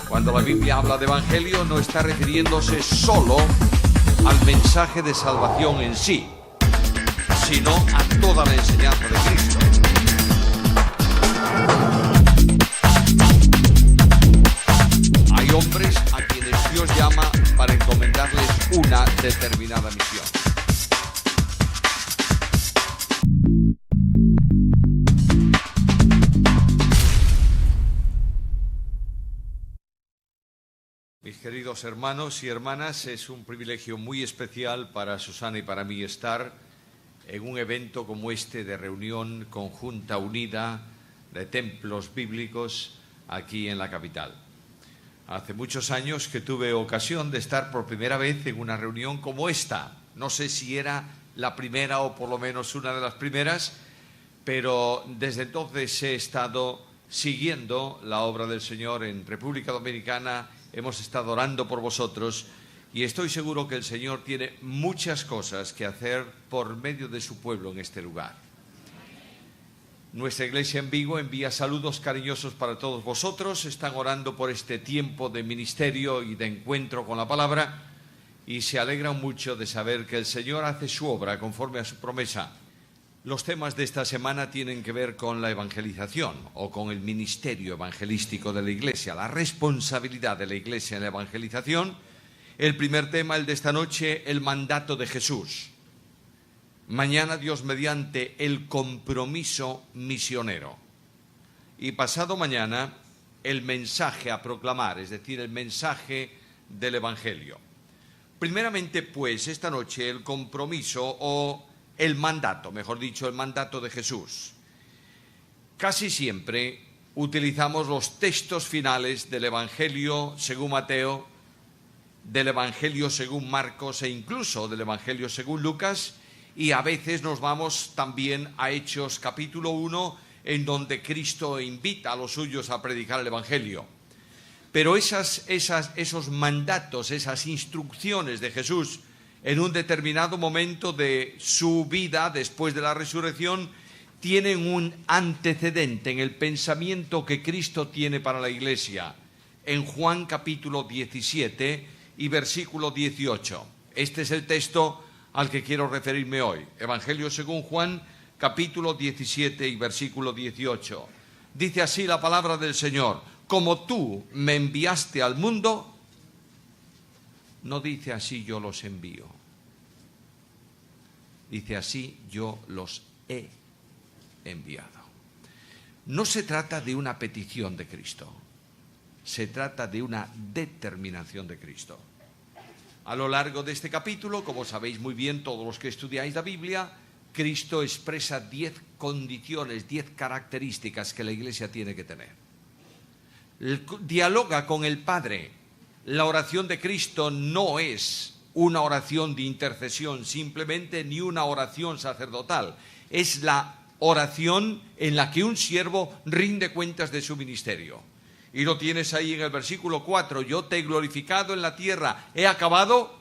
Cuando la Biblia habla de evangelio no está refiriéndose solo al mensaje de salvación en sí, sino a toda la enseñanza de Cristo. Hay hombres a quienes Dios llama para encomendarles una determinada misión. Mis queridos hermanos y hermanas, es un privilegio muy especial para Susana y para mí estar en un evento como este de reunión conjunta unida de templos bíblicos aquí en la capital. Hace muchos años que tuve ocasión de estar por primera vez en una reunión como esta. No sé si era la primera o por lo menos una de las primeras, pero desde entonces he estado siguiendo la obra del Señor en República Dominicana. Hemos estado orando por vosotros y estoy seguro que el Señor tiene muchas cosas que hacer por medio de su pueblo en este lugar. Nuestra iglesia en Vigo envía saludos cariñosos para todos vosotros. Están orando por este tiempo de ministerio y de encuentro con la palabra y se alegran mucho de saber que el Señor hace su obra conforme a su promesa. Los temas de esta semana tienen que ver con la evangelización o con el ministerio evangelístico de la Iglesia, la responsabilidad de la Iglesia en la evangelización. El primer tema, el de esta noche, el mandato de Jesús. Mañana, Dios mediante, el compromiso misionero. Y pasado mañana, el mensaje a proclamar, es decir, el mensaje del Evangelio. Primeramente, pues, esta noche, el compromiso o el mandato, mejor dicho, el mandato de Jesús. Casi siempre utilizamos los textos finales del Evangelio según Mateo, del Evangelio según Marcos e incluso del Evangelio según Lucas, y a veces nos vamos también a Hechos capítulo 1, en donde Cristo invita a los suyos a predicar el Evangelio. Pero esos mandatos, esas instrucciones de Jesús en un determinado momento de su vida, después de la resurrección, tienen un antecedente en el pensamiento que Cristo tiene para la Iglesia. En Juan capítulo 17 y versículo 18. Este es el texto al que quiero referirme hoy. Evangelio según Juan, capítulo 17 y versículo 18. Dice así la palabra del Señor: como tú me enviaste al mundo, no dice así yo los envío. Dice así yo los he enviado. No se trata de una petición de Cristo. Se trata de una determinación de Cristo. A lo largo de este capítulo, como sabéis muy bien todos los que estudiáis la Biblia, Cristo expresa 10 condiciones, 10 características que la Iglesia tiene que tener. Dialoga con el Padre. La oración de Cristo no es una oración de intercesión simplemente, ni una oración sacerdotal. Es la oración en la que un siervo rinde cuentas de su ministerio. Y lo tienes ahí en el versículo 4. Yo te he glorificado en la tierra. He acabado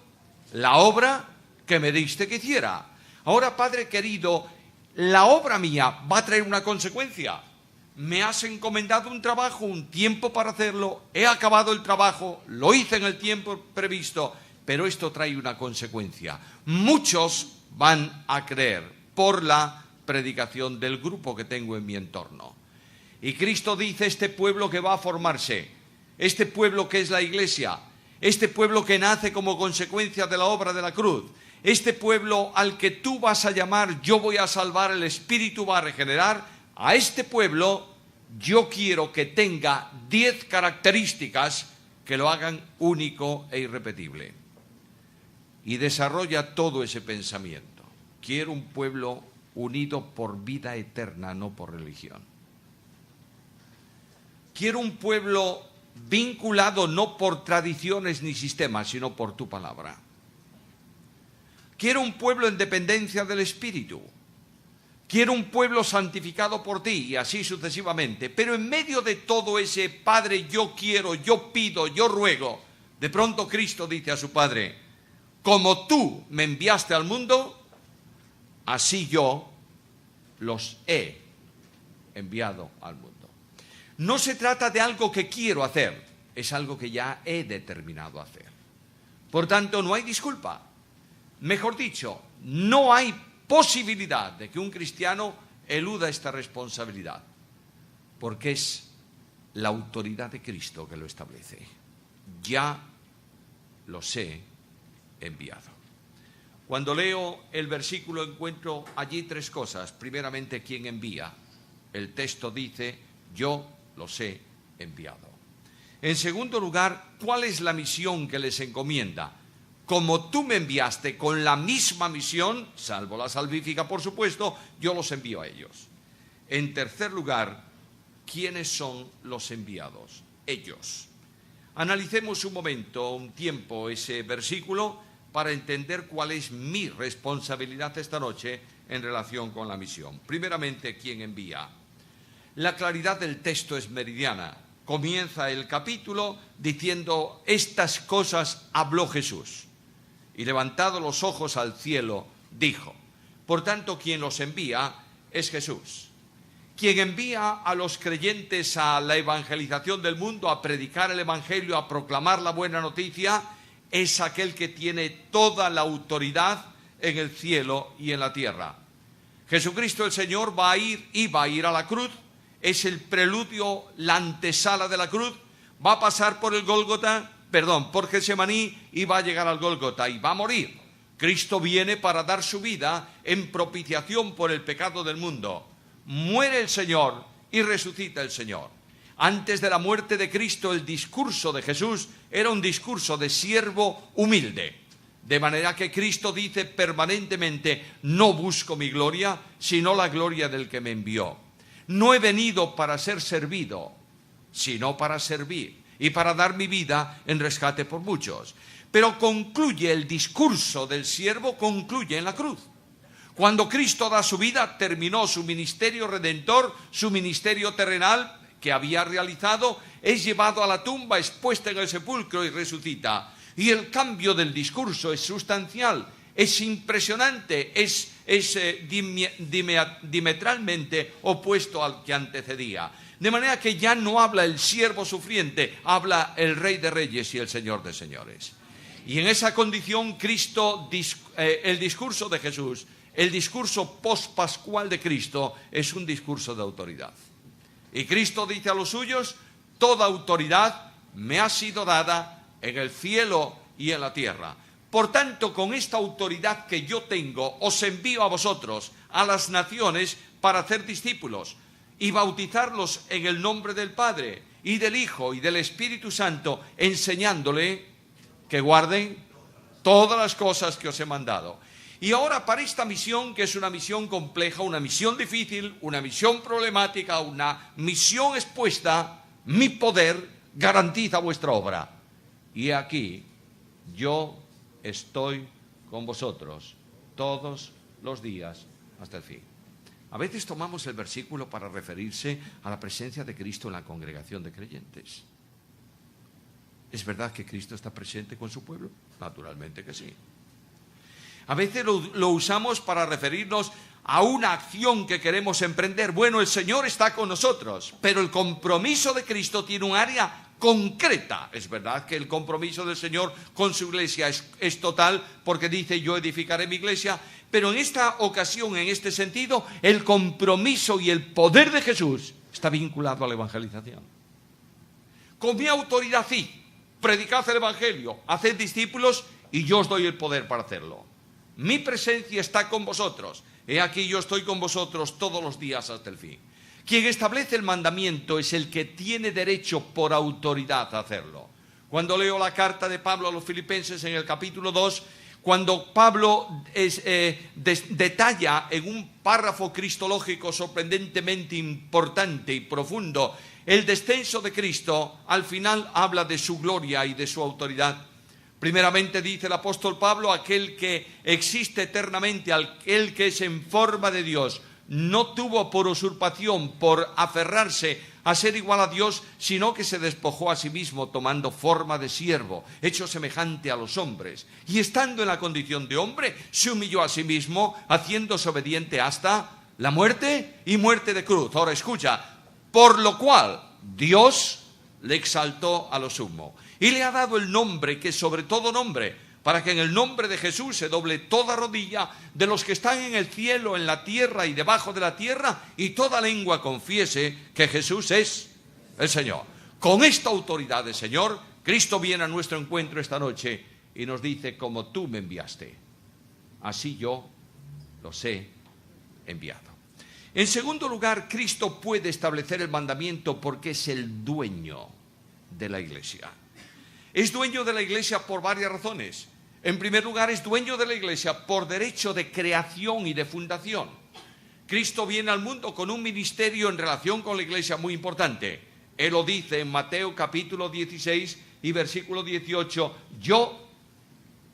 la obra que me diste que hiciera. Ahora, Padre querido, la obra mía va a traer una consecuencia. Me has encomendado un trabajo, un tiempo para hacerlo, he acabado el trabajo, lo hice en el tiempo previsto, pero esto trae una consecuencia. Muchos van a creer por la predicación del grupo que tengo en mi entorno. Y Cristo dice: este pueblo que va a formarse, este pueblo que es la Iglesia, este pueblo que nace como consecuencia de la obra de la cruz, este pueblo al que tú vas a llamar yo voy a salvar, el Espíritu va a regenerar, a este pueblo yo quiero que tenga 10 características que lo hagan único e irrepetible. Y desarrolla todo ese pensamiento. Quiero un pueblo unido por vida eterna, no por religión. Quiero un pueblo vinculado no por tradiciones ni sistemas, sino por tu palabra. Quiero un pueblo en dependencia del Espíritu. Quiero un pueblo santificado por ti, y así sucesivamente. Pero en medio de todo ese Padre, yo quiero, yo pido, yo ruego, de pronto Cristo dice a su Padre: como tú me enviaste al mundo, así yo los he enviado al mundo. No se trata de algo que quiero hacer, es algo que ya he determinado hacer. Por tanto, no hay disculpa. Mejor dicho, no hay posibilidad de que un cristiano eluda esta responsabilidad, porque es la autoridad de Cristo que lo establece. Ya los he enviado. Cuando leo el versículo encuentro allí tres cosas. Primeramente, ¿quién envía? El texto dice, yo los he enviado. En segundo lugar, ¿cuál es la misión que les encomienda? Como tú me enviaste con la misma misión, salvo la salvífica por supuesto, yo los envío a ellos. En tercer lugar, ¿quiénes son los enviados? Ellos. Analicemos un momento, un tiempo, ese versículo para entender cuál es mi responsabilidad esta noche en relación con la misión. Primeramente, ¿quién envía? La claridad del texto es meridiana. Comienza el capítulo diciendo, estas cosas habló Jesús. Y levantado los ojos al cielo, dijo. Por tanto, quien los envía es Jesús. Quien envía a los creyentes a la evangelización del mundo, a predicar el evangelio, a proclamar la buena noticia, es aquel que tiene toda la autoridad en el cielo y en la tierra. Jesucristo el Señor iba a ir a la cruz, es el preludio, la antesala de la cruz, va a pasar por por Getsemaní y va a llegar al Gólgota y va a morir. Cristo viene para dar su vida en propiciación por el pecado del mundo. Muere el Señor y resucita el Señor. Antes de la muerte de Cristo, el discurso de Jesús era un discurso de siervo humilde. De manera que Cristo dice permanentemente, no busco mi gloria, sino la gloria del que me envió. No he venido para ser servido, sino para servir y para dar mi vida en rescate por muchos. Pero concluye el discurso del siervo, concluye en la cruz. Cuando Cristo da su vida, terminó su ministerio redentor, su ministerio terrenal que había realizado, es llevado a la tumba, es puesto en el sepulcro y resucita. Y el cambio del discurso es sustancial, es impresionante, es diametralmente opuesto al que antecedía. De manera que ya no habla el siervo sufriente, habla el Rey de Reyes y el Señor de Señores. Y en esa condición Cristo, el discurso de Jesús, el discurso post-pascual de Cristo es un discurso de autoridad. Y Cristo dice a los suyos, toda autoridad me ha sido dada en el cielo y en la tierra. Por tanto, con esta autoridad que yo tengo, os envío a vosotros, a las naciones, para hacer discípulos y bautizarlos en el nombre del Padre y del Hijo y del Espíritu Santo, enseñándole que guarden todas las cosas que os he mandado. Y ahora para esta misión, que es una misión compleja, una misión difícil, una misión problemática, una misión expuesta, mi poder garantiza vuestra obra. Y aquí yo estoy con vosotros todos los días hasta el fin. A veces tomamos el versículo para referirse a la presencia de Cristo en la congregación de creyentes. ¿Es verdad que Cristo está presente con su pueblo? Naturalmente que sí. A veces lo usamos para referirnos a una acción que queremos emprender. Bueno, el Señor está con nosotros, pero el compromiso de Cristo tiene un área concreta. Es verdad que el compromiso del Señor con su iglesia es total, porque dice, yo edificaré mi iglesia, pero en esta ocasión, en este sentido, el compromiso y el poder de Jesús está vinculado a la evangelización. Con mi autoridad, sí, predicad el evangelio, haced discípulos y yo os doy el poder para hacerlo. Mi presencia está con vosotros. He aquí yo estoy con vosotros todos los días hasta el fin. Quien establece el mandamiento es el que tiene derecho por autoridad a hacerlo. Cuando leo la carta de Pablo a los Filipenses en el capítulo 2, cuando Pablo detalla en un párrafo cristológico sorprendentemente importante y profundo el descenso de Cristo, al final habla de su gloria y de su autoridad. Primeramente dice el apóstol Pablo, aquel que existe eternamente, aquel que es en forma de Dios, no tuvo por usurpación, por aferrarse a ser igual a Dios, sino que se despojó a sí mismo tomando forma de siervo, hecho semejante a los hombres. Y estando en la condición de hombre, se humilló a sí mismo, haciéndose obediente hasta la muerte y muerte de cruz. Ahora escucha, por lo cual Dios le exaltó a lo sumo y le ha dado el nombre que es sobre todo nombre, para que en el nombre de Jesús se doble toda rodilla de los que están en el cielo, en la tierra y debajo de la tierra, y toda lengua confiese que Jesús es el Señor. Con esta autoridad del Señor, Cristo viene a nuestro encuentro esta noche y nos dice: como tú me enviaste, así yo los he enviado. En segundo lugar, Cristo puede establecer el mandamiento porque es el dueño de la Iglesia. Es dueño de la Iglesia por varias razones. En primer lugar, es dueño de la Iglesia por derecho de creación y de fundación. Cristo viene al mundo con un ministerio en relación con la Iglesia muy importante. Él lo dice en Mateo capítulo 16 y versículo 18: yo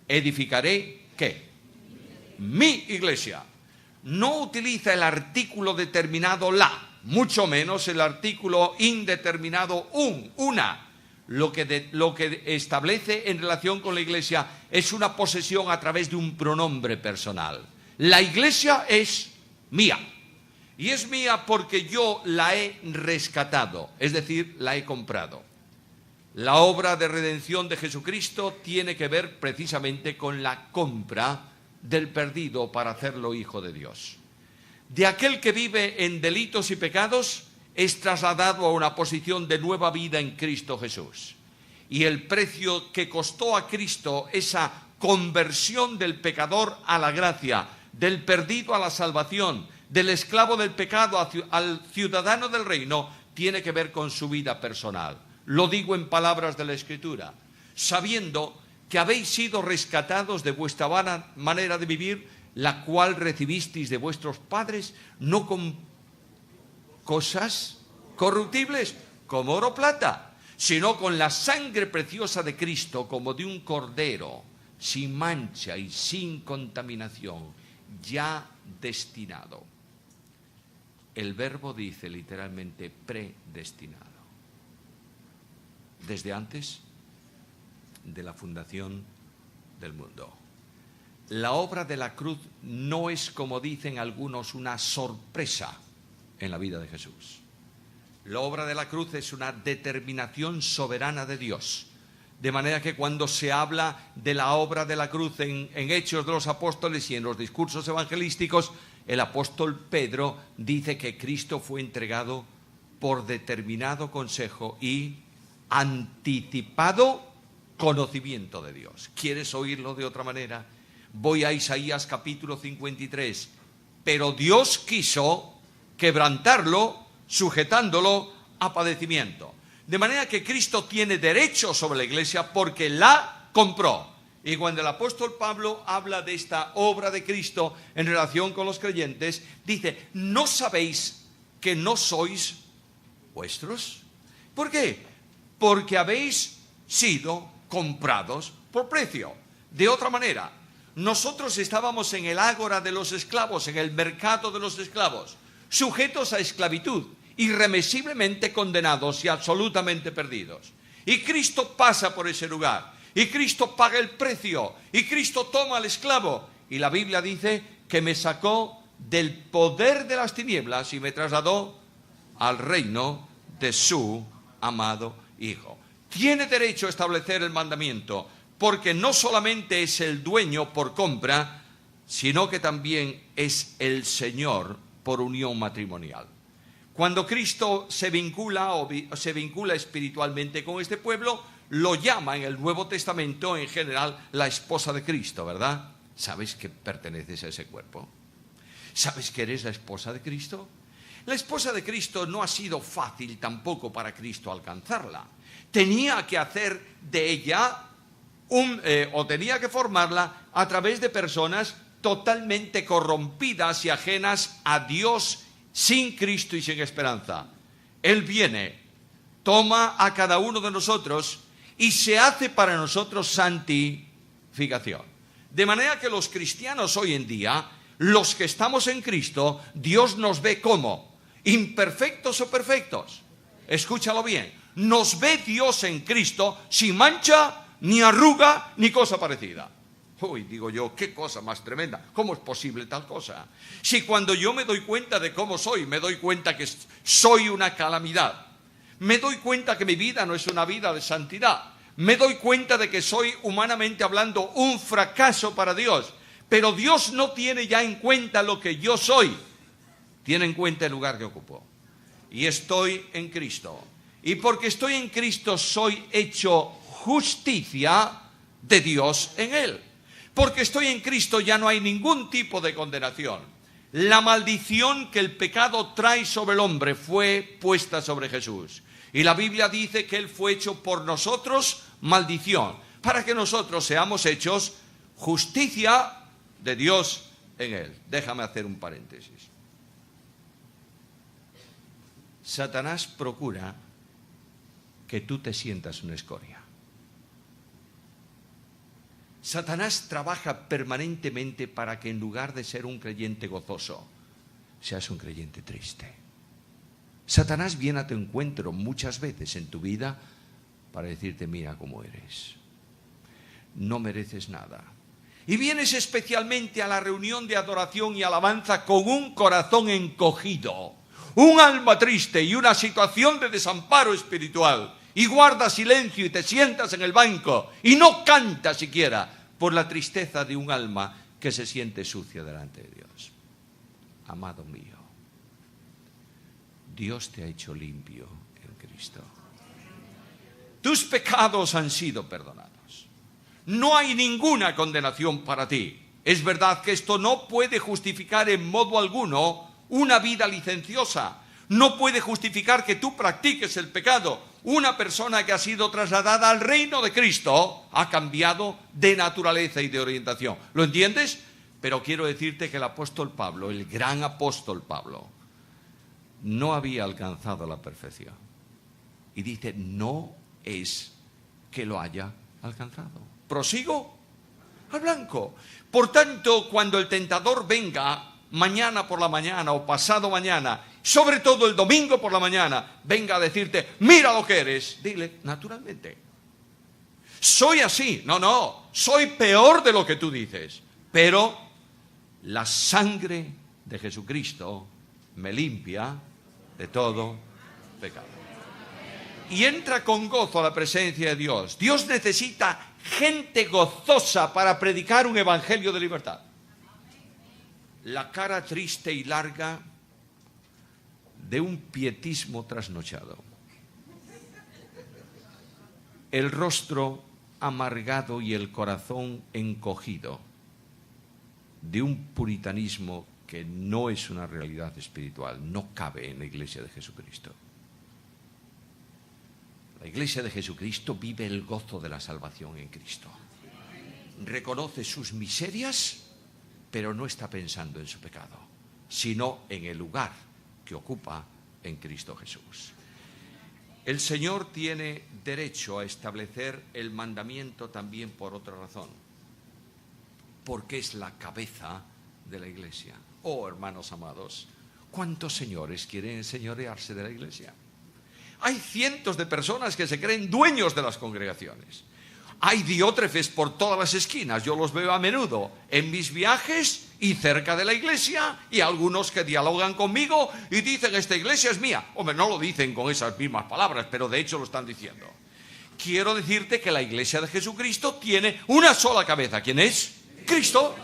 edificaré, ¿qué? Mi Iglesia. No utiliza el artículo determinado la, mucho menos el artículo indeterminado una. Lo que establece en relación con la Iglesia es una posesión a través de un pronombre personal. La Iglesia es mía. Y es mía porque yo la he rescatado, es decir, la he comprado. La obra de redención de Jesucristo tiene que ver precisamente con la compra del perdido para hacerlo hijo de Dios. De aquel que vive en delitos y pecados es trasladado a una posición de nueva vida en Cristo Jesús. Y el precio que costó a Cristo esa conversión del pecador a la gracia, del perdido a la salvación, del esclavo del pecado al ciudadano del reino, tiene que ver con su vida personal. Lo digo en palabras de la Escritura: sabiendo que habéis sido rescatados de vuestra vana manera de vivir, la cual recibisteis de vuestros padres, no con cosas corruptibles como oro o plata, sino con la sangre preciosa de Cristo, como de un cordero, sin mancha y sin contaminación, ya destinado. El verbo dice literalmente predestinado. Desde antes de la fundación del mundo. La obra de la cruz no es, como dicen algunos, una sorpresa en la vida de Jesús. La obra de la cruz es una determinación soberana de Dios. De manera que cuando se habla de la obra de la cruz en Hechos de los Apóstoles y en los discursos evangelísticos, el apóstol Pedro dice que Cristo fue entregado por determinado consejo y anticipado conocimiento de Dios. ¿Quieres oírlo de otra manera? Voy a Isaías capítulo 53. Pero Dios quiso quebrantarlo, sujetándolo a padecimiento. De manera que Cristo tiene derecho sobre la Iglesia porque la compró. Y cuando el apóstol Pablo habla de esta obra de Cristo en relación con los creyentes, dice: ¿no sabéis que no sois vuestros? ¿Por qué? Porque habéis sido comprados por precio. De otra manera, nosotros estábamos en el ágora de los esclavos, en el mercado de los esclavos, sujetos a esclavitud, irremisiblemente condenados y absolutamente perdidos. Y Cristo pasa por ese lugar, y Cristo paga el precio, y Cristo toma al esclavo. Y la Biblia dice que me sacó del poder de las tinieblas y me trasladó al reino de su amado Hijo. Tiene derecho a establecer el mandamiento, porque no solamente es el dueño por compra, sino que también es el Señor por unión matrimonial. Cuando Cristo se vincula espiritualmente con este pueblo, lo llama en el Nuevo Testamento en general la esposa de Cristo, ¿verdad? ¿Sabes que perteneces a ese cuerpo? ¿Sabes que eres la esposa de Cristo? La esposa de Cristo no ha sido fácil tampoco para Cristo alcanzarla. Tenía que hacer de ella tenía que formarla a través de personas totalmente corrompidas y ajenas a Dios, sin Cristo y sin esperanza. Él viene, toma a cada uno de nosotros y se hace para nosotros santificación. De manera que los cristianos hoy en día, los que estamos en Cristo, Dios nos ve como imperfectos o perfectos. Escúchalo bien. Nos ve Dios en Cristo sin mancha, ni arruga, ni cosa parecida. Uy, digo yo, qué cosa más tremenda. ¿Cómo es posible tal cosa? Si cuando yo me doy cuenta de cómo soy, me doy cuenta que soy una calamidad. Me doy cuenta que mi vida no es una vida de santidad. Me doy cuenta de que soy, humanamente hablando, un fracaso para Dios. Pero Dios no tiene ya en cuenta lo que yo soy. Tiene en cuenta el lugar que ocupo. Y estoy en Cristo. Y porque estoy en Cristo soy hecho justicia de Dios en Él. Porque estoy en Cristo ya no hay ningún tipo de condenación. La maldición que el pecado trae sobre el hombre fue puesta sobre Jesús. Y la Biblia dice que Él fue hecho por nosotros maldición, para que nosotros seamos hechos justicia de Dios en Él. Déjame hacer un paréntesis. Satanás procura que tú te sientas una escoria. Satanás trabaja permanentemente para que en lugar de ser un creyente gozoso, seas un creyente triste. Satanás viene a tu encuentro muchas veces en tu vida para decirte, mira cómo eres, no mereces nada. Y vienes especialmente a la reunión de adoración y alabanza con un corazón encogido, un alma triste y una situación de desamparo espiritual. Y guardas silencio y te sientas en el banco y no cantas siquiera por la tristeza de un alma que se siente sucia delante de Dios. Amado mío, Dios te ha hecho limpio en Cristo. Tus pecados han sido perdonados. No hay ninguna condenación para ti. Es verdad que esto no puede justificar en modo alguno una vida licenciosa. No puede justificar que tú practiques el pecado. Una persona que ha sido trasladada al reino de Cristo ha cambiado de naturaleza y de orientación. ¿Lo entiendes? Pero quiero decirte que el apóstol Pablo, el gran apóstol Pablo, no había alcanzado la perfección. Y dice, no es que lo haya alcanzado. Prosigo al blanco. Por tanto, cuando el tentador venga mañana por la mañana o pasado mañana, sobre todo el domingo por la mañana, venga a decirte, mira lo que eres, dile, naturalmente, soy así. No, soy peor de lo que tú dices, pero la sangre de Jesucristo me limpia de todo pecado. Y entra con gozo a la presencia de Dios. Dios necesita gente gozosa para predicar un evangelio de libertad. La cara triste y larga de un pietismo trasnochado. El rostro amargado y el corazón encogido de un puritanismo que no es una realidad espiritual, no cabe en la Iglesia de Jesucristo. La Iglesia de Jesucristo vive el gozo de la salvación en Cristo. Reconoce sus miserias, pero no está pensando en su pecado, sino en el lugar que ocupa en Cristo Jesús. El Señor tiene derecho a establecer el mandamiento también por otra razón, porque es la cabeza de la Iglesia. Oh, hermanos amados, ¿cuántos señores quieren enseñorearse de la Iglesia? Hay cientos de personas que se creen dueños de las congregaciones. Hay diótrefes por todas las esquinas, yo los veo a menudo en mis viajes y cerca de la iglesia, y algunos que dialogan conmigo y dicen, esta iglesia es mía. Hombre, no lo dicen con esas mismas palabras, pero de hecho lo están diciendo. Quiero decirte que la Iglesia de Jesucristo tiene una sola cabeza. ¿Quién es? Cristo.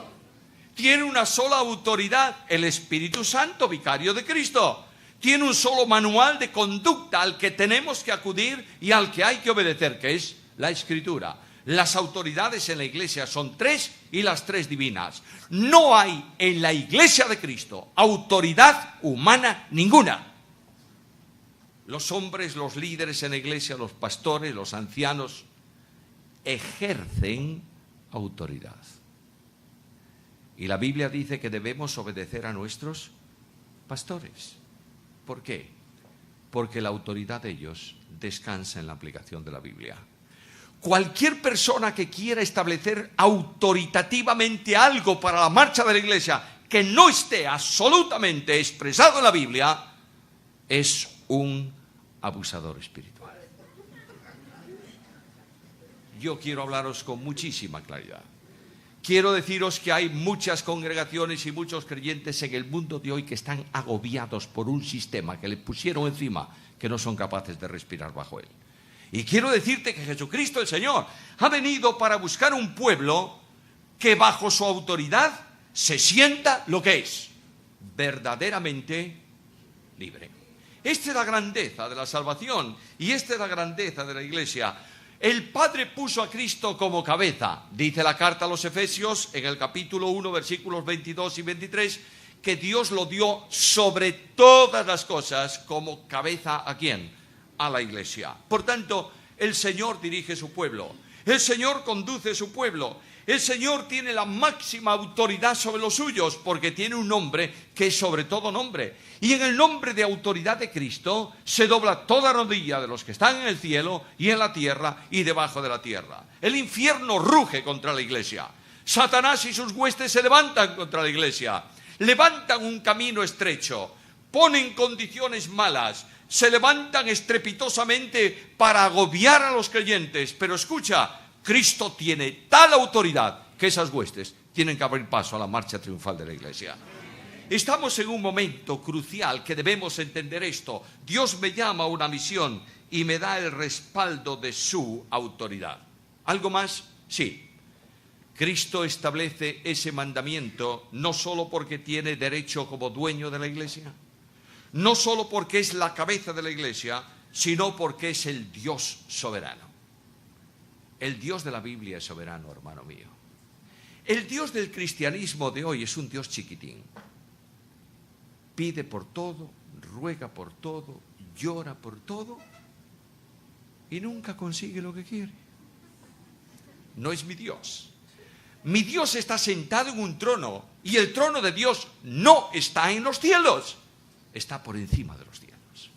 Tiene una sola autoridad, el Espíritu Santo, vicario de Cristo. Tiene un solo manual de conducta al que tenemos que acudir y al que hay que obedecer, que es la Escritura. Las autoridades en la Iglesia son tres y las tres divinas. No hay en la Iglesia de Cristo autoridad humana ninguna. Los hombres, los líderes en la Iglesia, los pastores, los ancianos, ejercen autoridad. Y la Biblia dice que debemos obedecer a nuestros pastores. ¿Por qué? Porque la autoridad de ellos descansa en la aplicación de la Biblia. Cualquier persona que quiera establecer autoritativamente algo para la marcha de la Iglesia que no esté absolutamente expresado en la Biblia es un abusador espiritual. Yo quiero hablaros con muchísima claridad. quiero deciros que hay muchas congregaciones y muchos creyentes en el mundo de hoy que están agobiados por un sistema que le pusieron encima, que no son capaces de respirar bajo él. Y quiero decirte que Jesucristo el Señor ha venido para buscar un pueblo que bajo su autoridad se sienta lo que es, verdaderamente libre. Esta es la grandeza de la salvación y esta es la grandeza de la Iglesia. El Padre puso a Cristo como cabeza. Dice la carta a los Efesios en el capítulo 1, versículos 22 y 23, que Dios lo dio sobre todas las cosas como cabeza ¿a quién? A la Iglesia. Por tanto, el Señor dirige su pueblo. El Señor conduce su pueblo. El Señor tiene la máxima autoridad sobre los suyos porque tiene un nombre que es sobre todo nombre. Y en el nombre de autoridad de Cristo se dobla toda rodilla de los que están en el cielo y en la tierra y debajo de la tierra. El infierno ruge contra la Iglesia. Satanás y sus huestes se levantan contra la Iglesia. Levantan un camino estrecho. Ponen condiciones malas. Se levantan estrepitosamente para agobiar a los creyentes. Pero escucha, Cristo tiene tal autoridad que esas huestes tienen que abrir paso a la marcha triunfal de la Iglesia. Estamos en un momento crucial que debemos entender esto. Dios me llama a una misión y me da el respaldo de su autoridad. ¿Algo más? Sí. Cristo establece ese mandamiento no solo porque tiene derecho como dueño de la Iglesia, no solo porque es la cabeza de la Iglesia, sino porque es el Dios soberano. El Dios de la Biblia es soberano, hermano mío. El Dios del cristianismo de hoy es un Dios chiquitín. Pide por todo, ruega por todo, llora por todo y nunca consigue lo que quiere. No es mi Dios. Mi Dios está sentado en un trono y el trono de Dios no está en los cielos, está por encima de los cielos.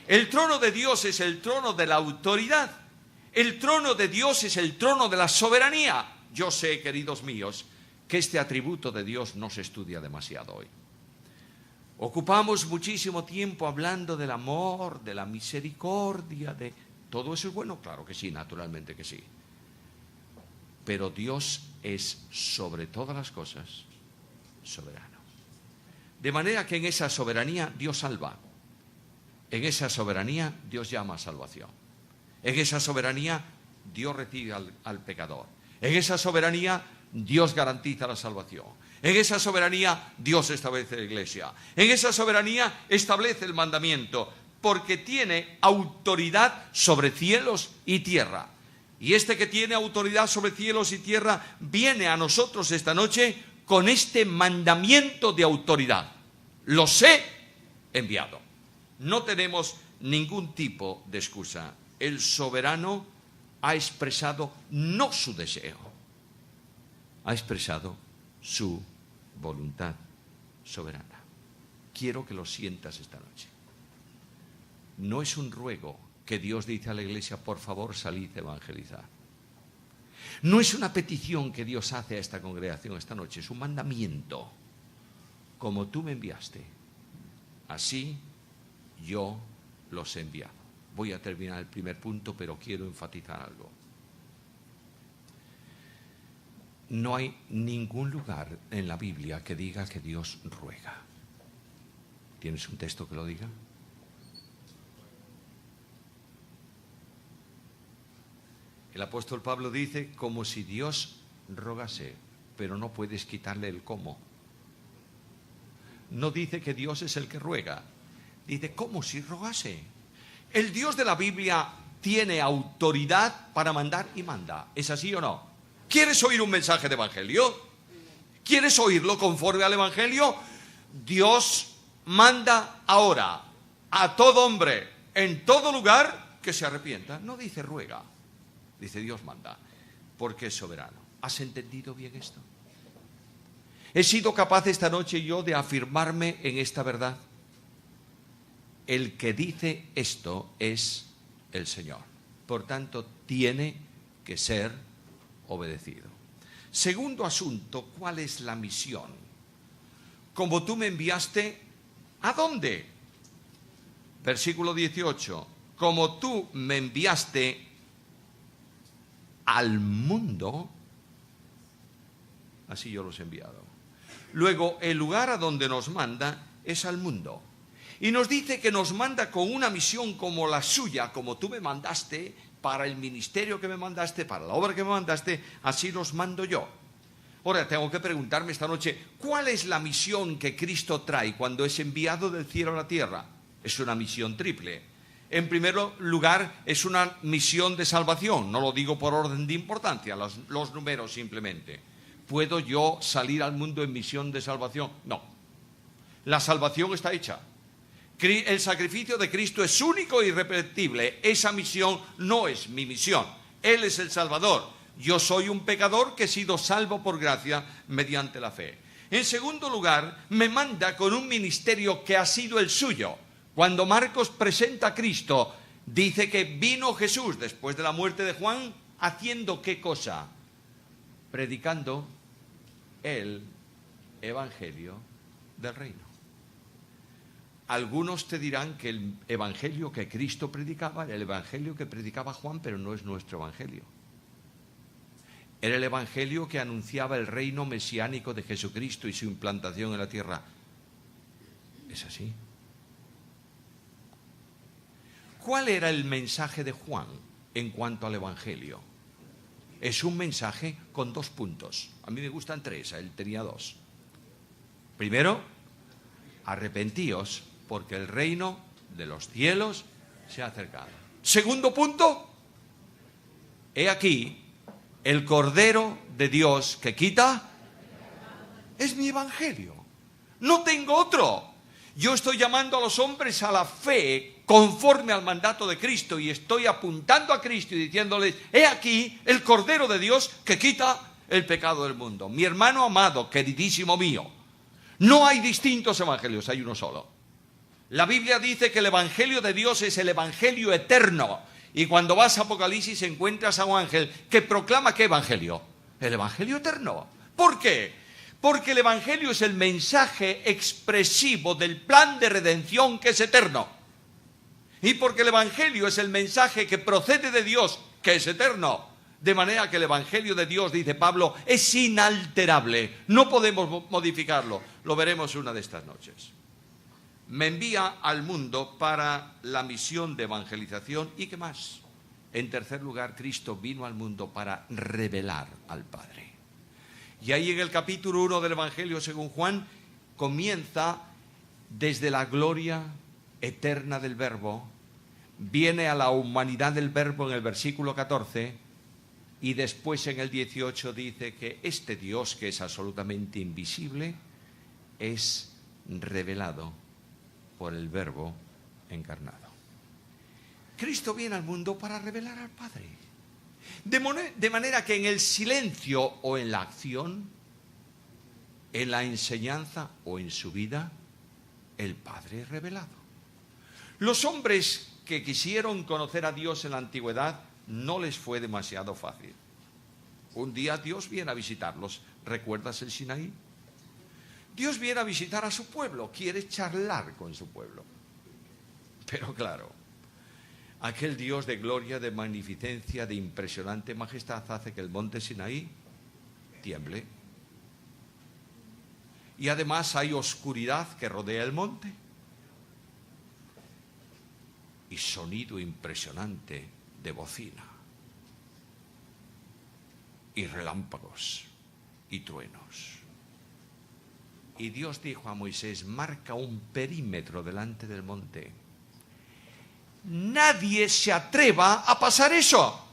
El trono de Dios es el trono de la autoridad. El trono de Dios es el trono de la soberanía. Yo sé, queridos míos, que este atributo de Dios no se estudia demasiado hoy. Ocupamos muchísimo tiempo hablando del amor, de la misericordia, de... ¿Todo eso es bueno? Claro que sí, naturalmente que sí. Pero Dios es, sobre todas las cosas, soberano. De manera que en esa soberanía Dios salva. En esa soberanía Dios llama a salvación. En esa soberanía Dios recibe al pecador. En esa soberanía Dios garantiza la salvación. En esa soberanía Dios establece la Iglesia. En esa soberanía establece el mandamiento, porque tiene autoridad sobre cielos y tierra. Y este que tiene autoridad sobre cielos y tierra viene a nosotros esta noche con este mandamiento de autoridad. Los he enviado. No tenemos ningún tipo de excusa. El soberano ha expresado no su deseo, ha expresado su voluntad soberana. Quiero que lo sientas esta noche. No es un ruego que Dios dice a la Iglesia, por favor, salid a evangelizar. No es una petición que Dios hace a esta congregación esta noche, es un mandamiento. Como tú me enviaste, así yo los he enviado. Voy a terminar el primer punto, pero quiero enfatizar algo. No hay ningún lugar en la Biblia que diga que Dios ruega. ¿Tienes un texto que lo diga? El apóstol Pablo dice como si Dios rogase, pero no puedes quitarle el cómo. No dice que Dios es el que ruega, dice como si rogase. El Dios de la Biblia tiene autoridad para mandar y manda. ¿Es así o no? ¿Quieres oír un mensaje de evangelio? ¿Quieres oírlo conforme al evangelio? Dios manda ahora a todo hombre en todo lugar que se arrepienta. No dice ruega, dice Dios manda, porque es soberano. ¿Has entendido bien esto? He sido capaz esta noche yo de afirmarme en esta verdad. El que dice esto es el Señor. Por tanto, tiene que ser obedecido. Segundo asunto, ¿cuál es la misión? Como tú me enviaste, ¿a dónde? Versículo 18. Como tú me enviaste al mundo, así yo los he enviado. Luego, el lugar a donde nos manda es al mundo. Y nos dice que nos manda con una misión como la suya, como tú me mandaste, para el ministerio que me mandaste, para la obra que me mandaste, así los mando yo. Ahora tengo que preguntarme esta noche, ¿cuál es la misión que Cristo trae cuando es enviado del cielo a la tierra? Es una misión triple. En primer lugar, es una misión de salvación. No lo digo por orden de importancia, los números simplemente. ¿Puedo yo salir al mundo en misión de salvación? No. La salvación está hecha. El sacrificio de Cristo es único e irrepetible. Esa misión no es mi misión. Él es el Salvador. Yo soy un pecador que he sido salvo por gracia mediante la fe. En segundo lugar, me manda con un ministerio que ha sido el suyo. Cuando Marcos presenta a Cristo, dice que vino Jesús después de la muerte de Juan, ¿haciendo qué cosa? Predicando el evangelio del reino. Algunos te dirán que el evangelio que Cristo predicaba era el evangelio que predicaba Juan, pero no es nuestro evangelio. Era el evangelio que anunciaba el reino mesiánico de Jesucristo y su implantación en la tierra. ¿Es así? ¿Cuál era el mensaje de Juan en cuanto al evangelio? Es un mensaje con 2 puntos. A mí me gustan 3, a él tenía 2. Primero, arrepentíos, porque el reino de los cielos se ha acercado. Segundo punto, he aquí el Cordero de Dios que quita. Es mi evangelio. No tengo otro. Yo estoy llamando a los hombres a la fe conforme al mandato de Cristo y estoy apuntando a Cristo y diciéndoles, he aquí el Cordero de Dios que quita el pecado del mundo. Mi hermano amado, queridísimo mío, no hay distintos evangelios, hay uno solo. La Biblia dice que el evangelio de Dios es el evangelio eterno. Y cuando vas a Apocalipsis encuentras a un ángel que proclama ¿qué evangelio? El evangelio eterno. ¿Por qué? Porque el evangelio es el mensaje expresivo del plan de redención que es eterno. Y porque el evangelio es el mensaje que procede de Dios, que es eterno. De manera que el evangelio de Dios, dice Pablo, es inalterable. No podemos modificarlo. Lo veremos una de estas noches. Me envía al mundo para la misión de evangelización. ¿Y qué más? En tercer lugar, Cristo vino al mundo para revelar al Padre. Y ahí en el capítulo 1 del Evangelio según Juan, comienza desde la gloria eterna del Verbo, viene a la humanidad del Verbo en el versículo 14, y después en el 18 dice que este Dios que es absolutamente invisible es revelado por el Verbo encarnado. Cristo viene al mundo para revelar al Padre. De manera que en el silencio o en la acción, en la enseñanza o en su vida, el Padre es revelado. Los hombres que quisieron conocer a Dios en la antigüedad no les fue demasiado fácil. Un día Dios viene a visitarlos. ¿Recuerdas el Sinaí? Dios viene a visitar a su pueblo, quiere charlar con su pueblo. Pero claro, aquel Dios de gloria, de magnificencia, de impresionante majestad hace que el monte Sinaí tiemble. Y además hay oscuridad que rodea el monte. Y sonido impresionante de bocina. Y relámpagos y truenos. Y Dios dijo a Moisés, marca un perímetro delante del monte. Nadie se atreva a pasar eso.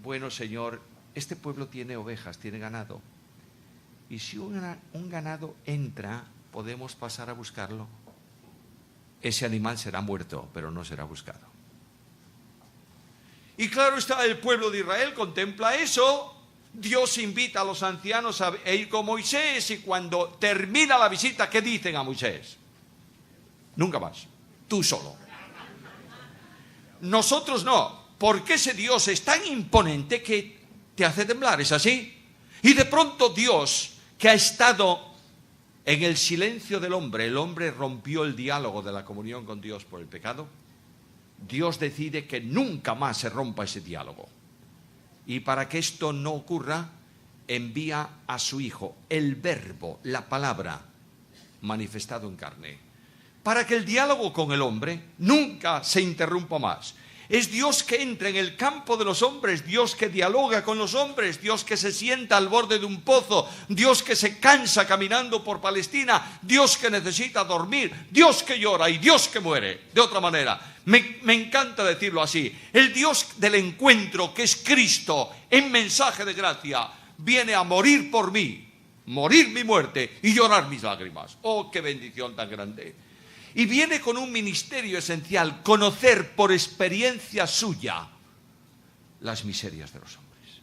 Bueno, Señor, este pueblo tiene ovejas, tiene ganado. Y si un ganado entra, ¿podemos pasar a buscarlo? Ese animal será muerto, pero no será buscado. Y claro está, el pueblo de Israel contempla eso. Dios invita a los ancianos a ir con Moisés y cuando termina la visita, ¿qué dicen a Moisés? Nunca más, tú solo. Nosotros no, porque ese Dios es tan imponente que te hace temblar, ¿es así? Y de pronto Dios, que ha estado en el silencio del hombre, el hombre rompió el diálogo de la comunión con Dios por el pecado, Dios decide que nunca más se rompa ese diálogo. Y para que esto no ocurra, envía a su Hijo, el Verbo, la palabra, manifestado en carne, para que el diálogo con el hombre nunca se interrumpa más. Es Dios que entra en el campo de los hombres, Dios que dialoga con los hombres, Dios que se sienta al borde de un pozo, Dios que se cansa caminando por Palestina, Dios que necesita dormir, Dios que llora y Dios que muere. De otra manera, me encanta decirlo así, el Dios del encuentro, que es Cristo en mensaje de gracia, viene a morir por mí, morir mi muerte y llorar mis lágrimas. ¡Oh, qué bendición tan grande! Y viene con un ministerio esencial, conocer por experiencia suya las miserias de los hombres.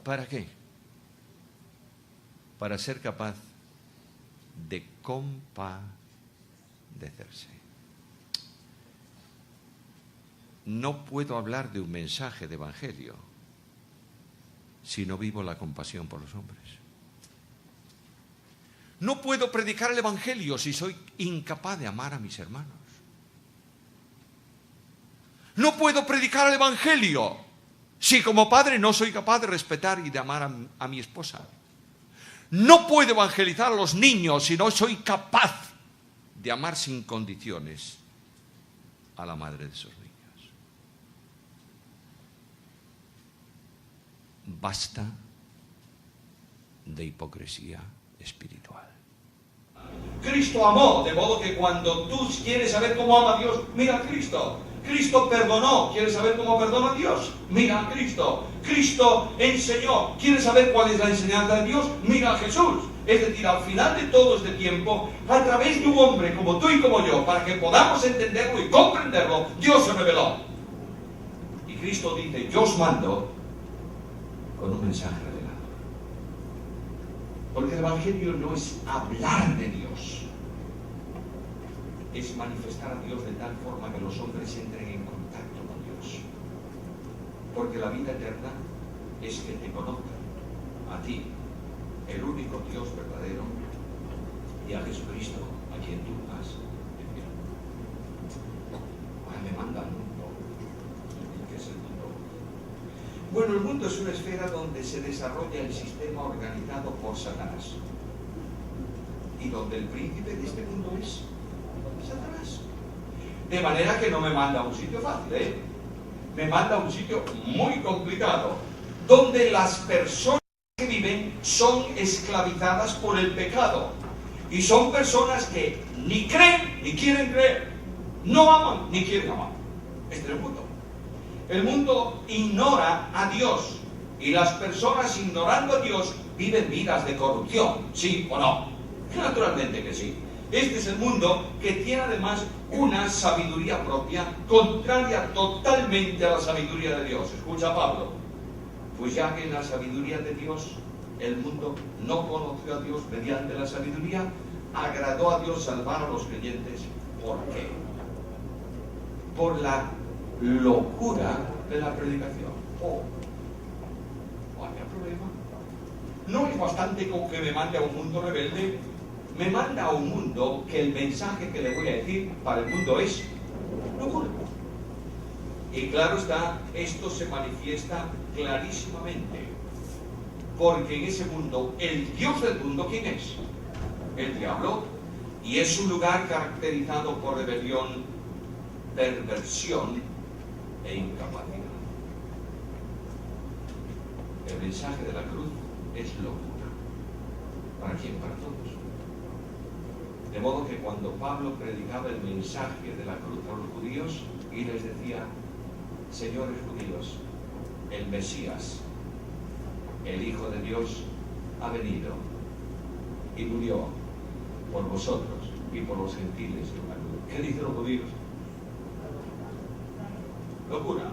¿Para qué? Para ser capaz de compadecerse. No puedo hablar de un mensaje de evangelio si no vivo la compasión por los hombres. No puedo predicar el evangelio si soy incapaz de amar a mis hermanos. No puedo predicar el evangelio si como padre no soy capaz de respetar y de amar a mi esposa. No puedo evangelizar a los niños si no soy capaz de amar sin condiciones a la madre de esos niños. Basta de hipocresía espiritual. Cristo amó, de modo que cuando tú quieres saber cómo ama a Dios, mira a Cristo. Cristo perdonó, ¿quieres saber cómo perdona a Dios? Mira a Cristo. Cristo enseñó, ¿quieres saber cuál es la enseñanza de Dios? Mira a Jesús. Es decir, al final de todo este tiempo, a través de un hombre como tú y como yo, para que podamos entenderlo y comprenderlo, Dios se reveló. Y Cristo dice, yo os mando con un mensaje revelado. Porque el evangelio no es hablar de Dios, es manifestar a Dios de tal forma que los hombres entren en contacto con Dios. Porque la vida eterna es que te conozcan a ti, el único Dios verdadero, y a Jesucristo, a quien tú has enviado. Ahora me manda al mundo. ¿Qué es el mundo? Bueno, el mundo es una esfera donde se desarrolla el sistema organizado por Satanás. Y donde el príncipe de este mundo es Satanás. De manera que no me manda a un sitio fácil, me manda a un sitio muy complicado, donde las personas que viven son esclavizadas por el pecado. Y son personas que ni creen ni quieren creer, no aman ni quieren amar. Este es el mundo. El mundo ignora a Dios y las personas ignorando a Dios viven vidas de corrupción, ¿sí o no? Naturalmente que sí. Este es el mundo que tiene además una sabiduría propia contraria totalmente a la sabiduría de Dios. Escucha Pablo, pues ya que en la sabiduría de Dios el mundo no conoció a Dios mediante la sabiduría, agradó a Dios salvar a los creyentes. ¿Por qué? Por la locura de la predicación. Vaya problema. No es bastante con que me mande a un mundo rebelde, me manda a un mundo que el mensaje que le voy a decir para el mundo es locura. Y claro está, esto se manifiesta clarísimamente, porque en ese mundo, el Dios del mundo, ¿quién es? El diablo, y es un lugar caracterizado por rebelión, perversión e incapacidad. El mensaje de la cruz es locura. ¿Para quién? Para todos. De modo que cuando Pablo predicaba el mensaje de la cruz a los judíos y les decía, señores judíos, el Mesías, el Hijo de Dios, ha venido y murió por vosotros y por los gentiles en la cruz. ¿Qué dicen los judíos? Locura.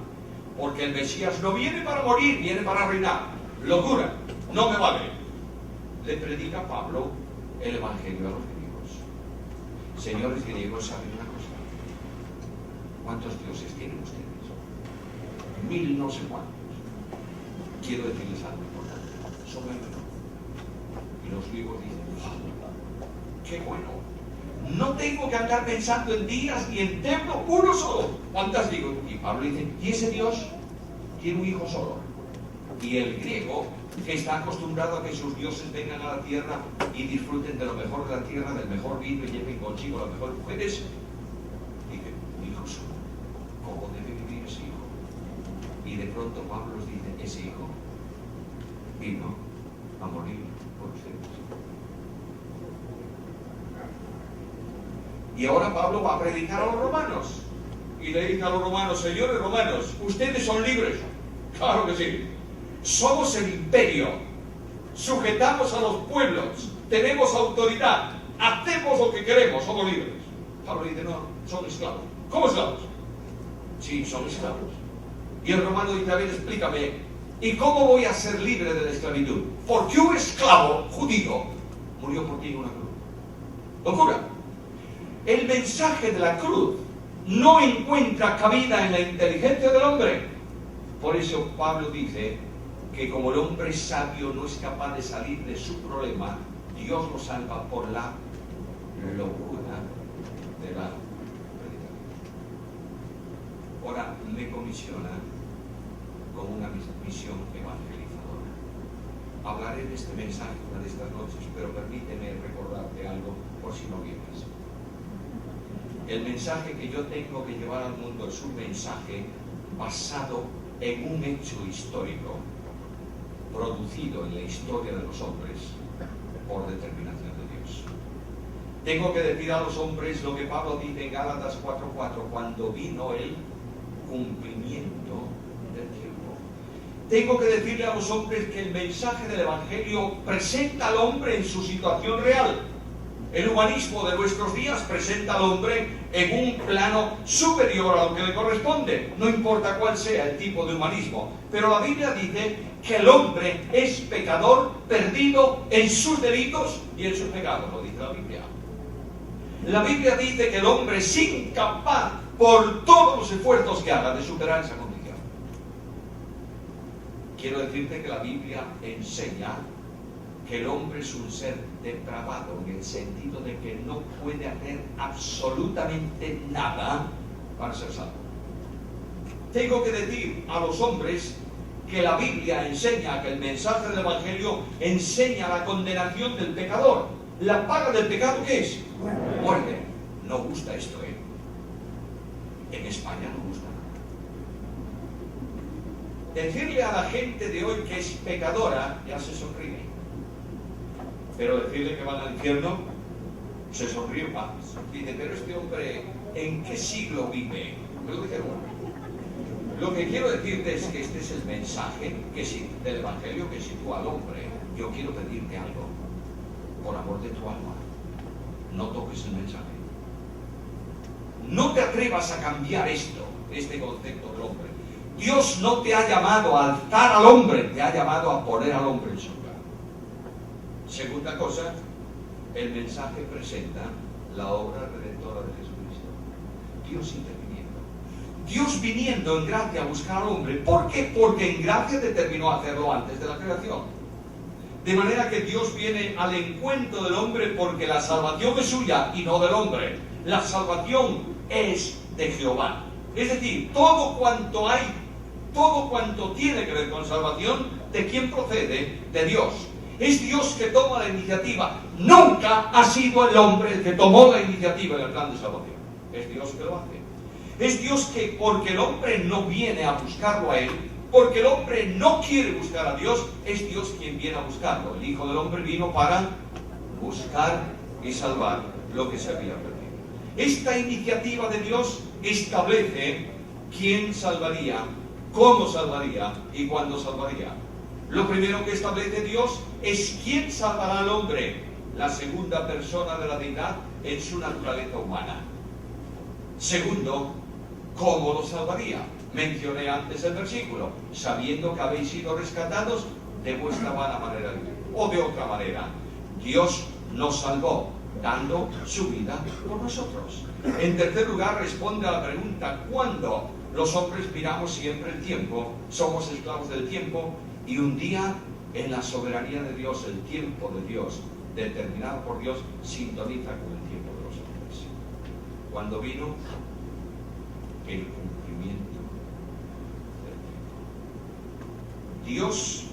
Porque el Mesías no viene para morir, viene para reinar. Locura. No me vale. Le predica Pablo el Evangelio a los griegos. Señores griegos, ¿saben una cosa? ¿Cuántos dioses tienen ustedes? 1000 no sé cuántos. Quiero decirles algo importante. Son el menor. Y los griegos dicen, ¡qué bueno! No tengo que andar pensando en días ni en templo, uno solo. ¿Cuántas digo? Y Pablo dice, ¿y ese Dios tiene un hijo solo? Y el griego, que está acostumbrado a que sus dioses vengan a la tierra y disfruten de lo mejor de la tierra, del mejor vino y lleven consigo las mejores mujeres, dice, hijos, ¿cómo debe vivir ese hijo? Y de pronto Pablo les dice, ese hijo vino a morir por ustedes. Y ahora Pablo va a predicar a los romanos. Y le dice a los romanos, señores romanos, ustedes son libres. Claro que sí. Somos el imperio. Sujetamos a los pueblos. Tenemos autoridad. Hacemos lo que queremos. Somos libres. Pablo dice, no, son esclavos. ¿Cómo esclavos? Sí, son esclavos. Y el romano dice, a ver, explícame, ¿y cómo voy a ser libre de la esclavitud? Porque un esclavo judío murió por ti en una cruz. Locura. El mensaje de la cruz no encuentra cabida en la inteligencia del hombre. Por eso Pablo dice que como el hombre sabio no es capaz de salir de su problema, Dios lo salva por la locura de la predicación. Ahora me comisiona con una misión evangelizadora. Hablaré de este mensaje una de estas noches, pero permíteme recordarte algo por si no vienes. El mensaje que yo tengo que llevar al mundo es un mensaje basado en un hecho histórico producido en la historia de los hombres por determinación de Dios. Tengo que decir a los hombres lo que Pablo dice en Gálatas 4:4, cuando vino el cumplimiento del tiempo. Tengo que decirle a los hombres que el mensaje del Evangelio presenta al hombre en su situación real. El humanismo de nuestros días presenta al hombre en un plano superior a lo que le corresponde, no importa cuál sea el tipo de humanismo. Pero la Biblia dice que el hombre es pecador, perdido en sus delitos y en sus pecados, lo dice la Biblia. La Biblia dice que el hombre es incapaz, por todos los esfuerzos que haga, de superar esa condición. Quiero decirte que la Biblia enseña que el hombre es un ser depravado, en el sentido de que no puede hacer absolutamente nada para ser salvo. Tengo que decir a los hombres que la Biblia enseña, que el mensaje del Evangelio enseña la condenación del pecador. La paga del pecado, ¿qué es? Muerte. No gusta esto, ¿eh? En España no gusta. Decirle a la gente de hoy que es pecadora, ya se sonríe. Pero decirle que van al infierno, se sonríe más. Dice, pero este hombre, ¿en qué siglo vive? Me lo dijeron. Lo que quiero decirte es que este es el mensaje del Evangelio que sitúa al hombre. Yo quiero pedirte algo, por amor de tu alma. No toques el mensaje. No te atrevas a cambiar este concepto del hombre. Dios no te ha llamado a alzar al hombre, te ha llamado a poner al hombre en su lugar. Segunda cosa, el mensaje presenta la obra redentora de Jesucristo. Dios interviniendo. Dios viniendo en gracia a buscar al hombre. ¿Por qué? Porque en gracia determinó hacerlo antes de la creación. De manera que Dios viene al encuentro del hombre porque la salvación es suya y no del hombre. La salvación es de Jehová. Es decir, todo cuanto tiene que ver con salvación, ¿de quién procede? De Dios. Es Dios que toma la iniciativa. Nunca ha sido el hombre el que tomó la iniciativa en el plan de salvación. Es Dios que lo hace. Es Dios que, porque el hombre no viene a buscarlo a Él, porque el hombre no quiere buscar a Dios, es Dios quien viene a buscarlo. El Hijo del Hombre vino para buscar y salvar lo que se había perdido. Esta iniciativa de Dios establece quién salvaría, cómo salvaría y cuándo salvaría. Lo primero que establece Dios es quién salvará al hombre, la segunda persona de la deidad en su naturaleza humana. Segundo, ¿cómo lo salvaría? Mencioné antes el versículo, sabiendo que habéis sido rescatados de vuestra vana manera de vivir. O de otra manera, Dios nos salvó dando su vida por nosotros. En tercer lugar, responde a la pregunta, ¿cuándo? Los hombres miramos siempre el tiempo, somos esclavos del tiempo, y un día, en la soberanía de Dios, el tiempo de Dios, determinado por Dios, sintoniza con el tiempo de los hombres. Cuando vino el cumplimiento del tiempo. Dios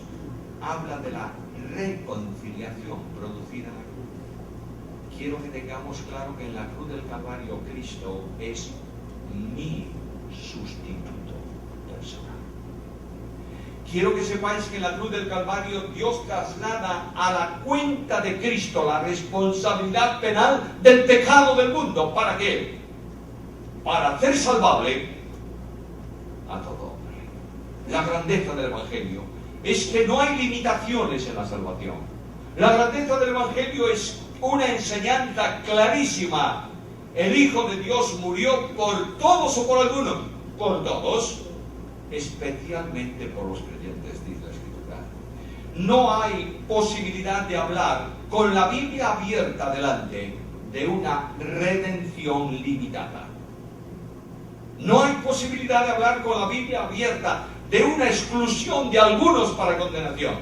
habla de la reconciliación producida en la cruz. Quiero que tengamos claro que en la cruz del Calvario Cristo es mi sustituto personal. Quiero que sepáis que en la cruz del Calvario Dios traslada a la cuenta de Cristo la responsabilidad penal del pecado del mundo. ¿Para qué? Para hacer salvable a todo hombre. La grandeza del Evangelio es que no hay limitaciones en la salvación. La grandeza del Evangelio es una enseñanza clarísima. El Hijo de Dios murió por todos o por algunos, por todos, especialmente por los creyentes, dice la Escritura. No hay posibilidad de hablar con la Biblia abierta delante de una redención limitada. No hay posibilidad de hablar con la Biblia abierta de una exclusión de algunos para condenación.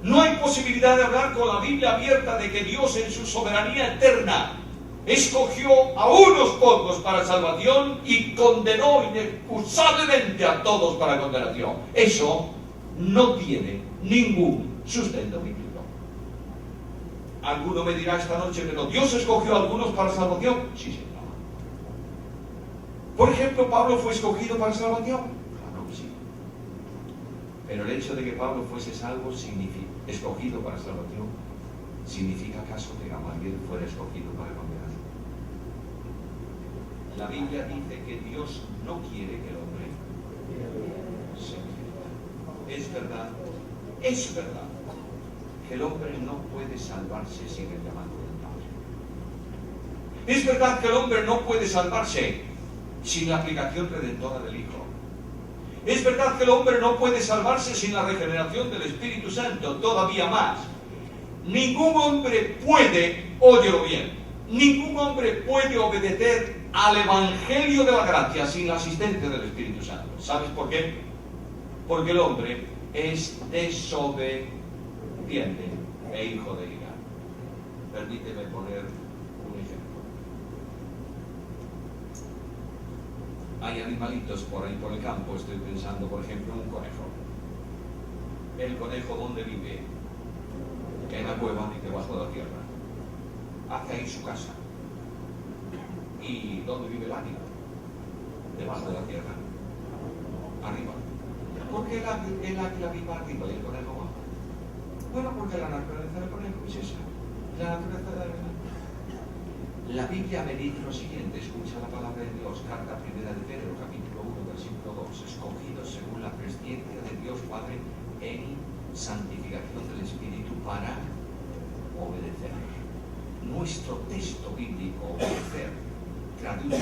No hay posibilidad de hablar con la Biblia abierta de que Dios en su soberanía eterna escogió a unos pocos para salvación y condenó inexcusablemente a todos para condenación. Eso no tiene ningún sustento bíblico. Alguno me dirá esta noche que no, Dios escogió a algunos para salvación. Sí, señor. Por ejemplo, ¿Pablo fue escogido para salvación? Claro que sí. Pero el hecho de que Pablo fuese salvo, escogido para salvación, ¿significa acaso que Gamaliel fuera escogido para condenación? La Biblia dice que Dios no quiere que el hombre se pierda. Es verdad que el hombre no puede salvarse sin el llamado del Padre. Es verdad que el hombre no puede salvarse sin la aplicación redentora del Hijo. Es verdad que el hombre no puede salvarse sin la regeneración del Espíritu Santo, todavía más. Ningún hombre puede, óyelo bien, ningún hombre puede obedecer al Evangelio de la gracia sin la asistencia del Espíritu Santo. ¿Sabes por qué? Porque el hombre es desobediente e hijo de ira. Permíteme poner un ejemplo. Hay animalitos por ahí por el campo, estoy pensando por ejemplo en un conejo. ¿El conejo dónde vive? En la cueva y debajo de la tierra. Hace ahí su casa. ¿Y dónde vive el águila? Debajo de la tierra. Arriba. ¿Por qué el águila vive arriba y el conejo abajo? Bueno, porque la naturaleza del conejo es esa. La naturaleza del águila. La Biblia me dice lo siguiente, escucha la palabra de Dios, carta primera de Pedro, capítulo 1, versículo 2, escogidos según la presciencia de Dios Padre en santificación del Espíritu para obedecer. Nuestro texto bíblico, obedecer, traduce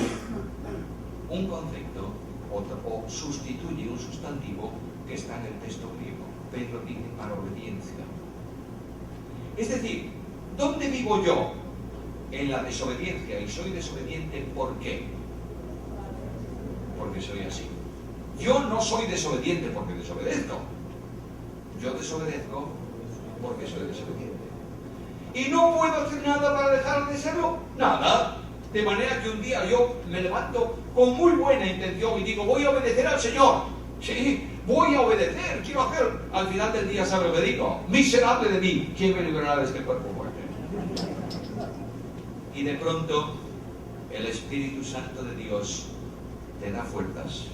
un concepto o sustituye un sustantivo que está en el texto griego. Pedro dice para obediencia. Es decir, ¿dónde vivo yo? En la desobediencia. Y soy desobediente, ¿por qué? Porque soy así. Yo no soy desobediente porque desobedezco. Yo desobedezco porque soy desobediente. ¿Y no puedo hacer nada para dejar de serlo? Nada. De manera que un día yo me levanto con muy buena intención y digo, voy a obedecer al Señor. Sí, voy a obedecer, quiero hacer. Al final del día, ¿sabe lo que digo? Miserable de mí, ¿quién me librará de este cuerpo muerto? Y de pronto, el Espíritu Santo de Dios te da fuerzas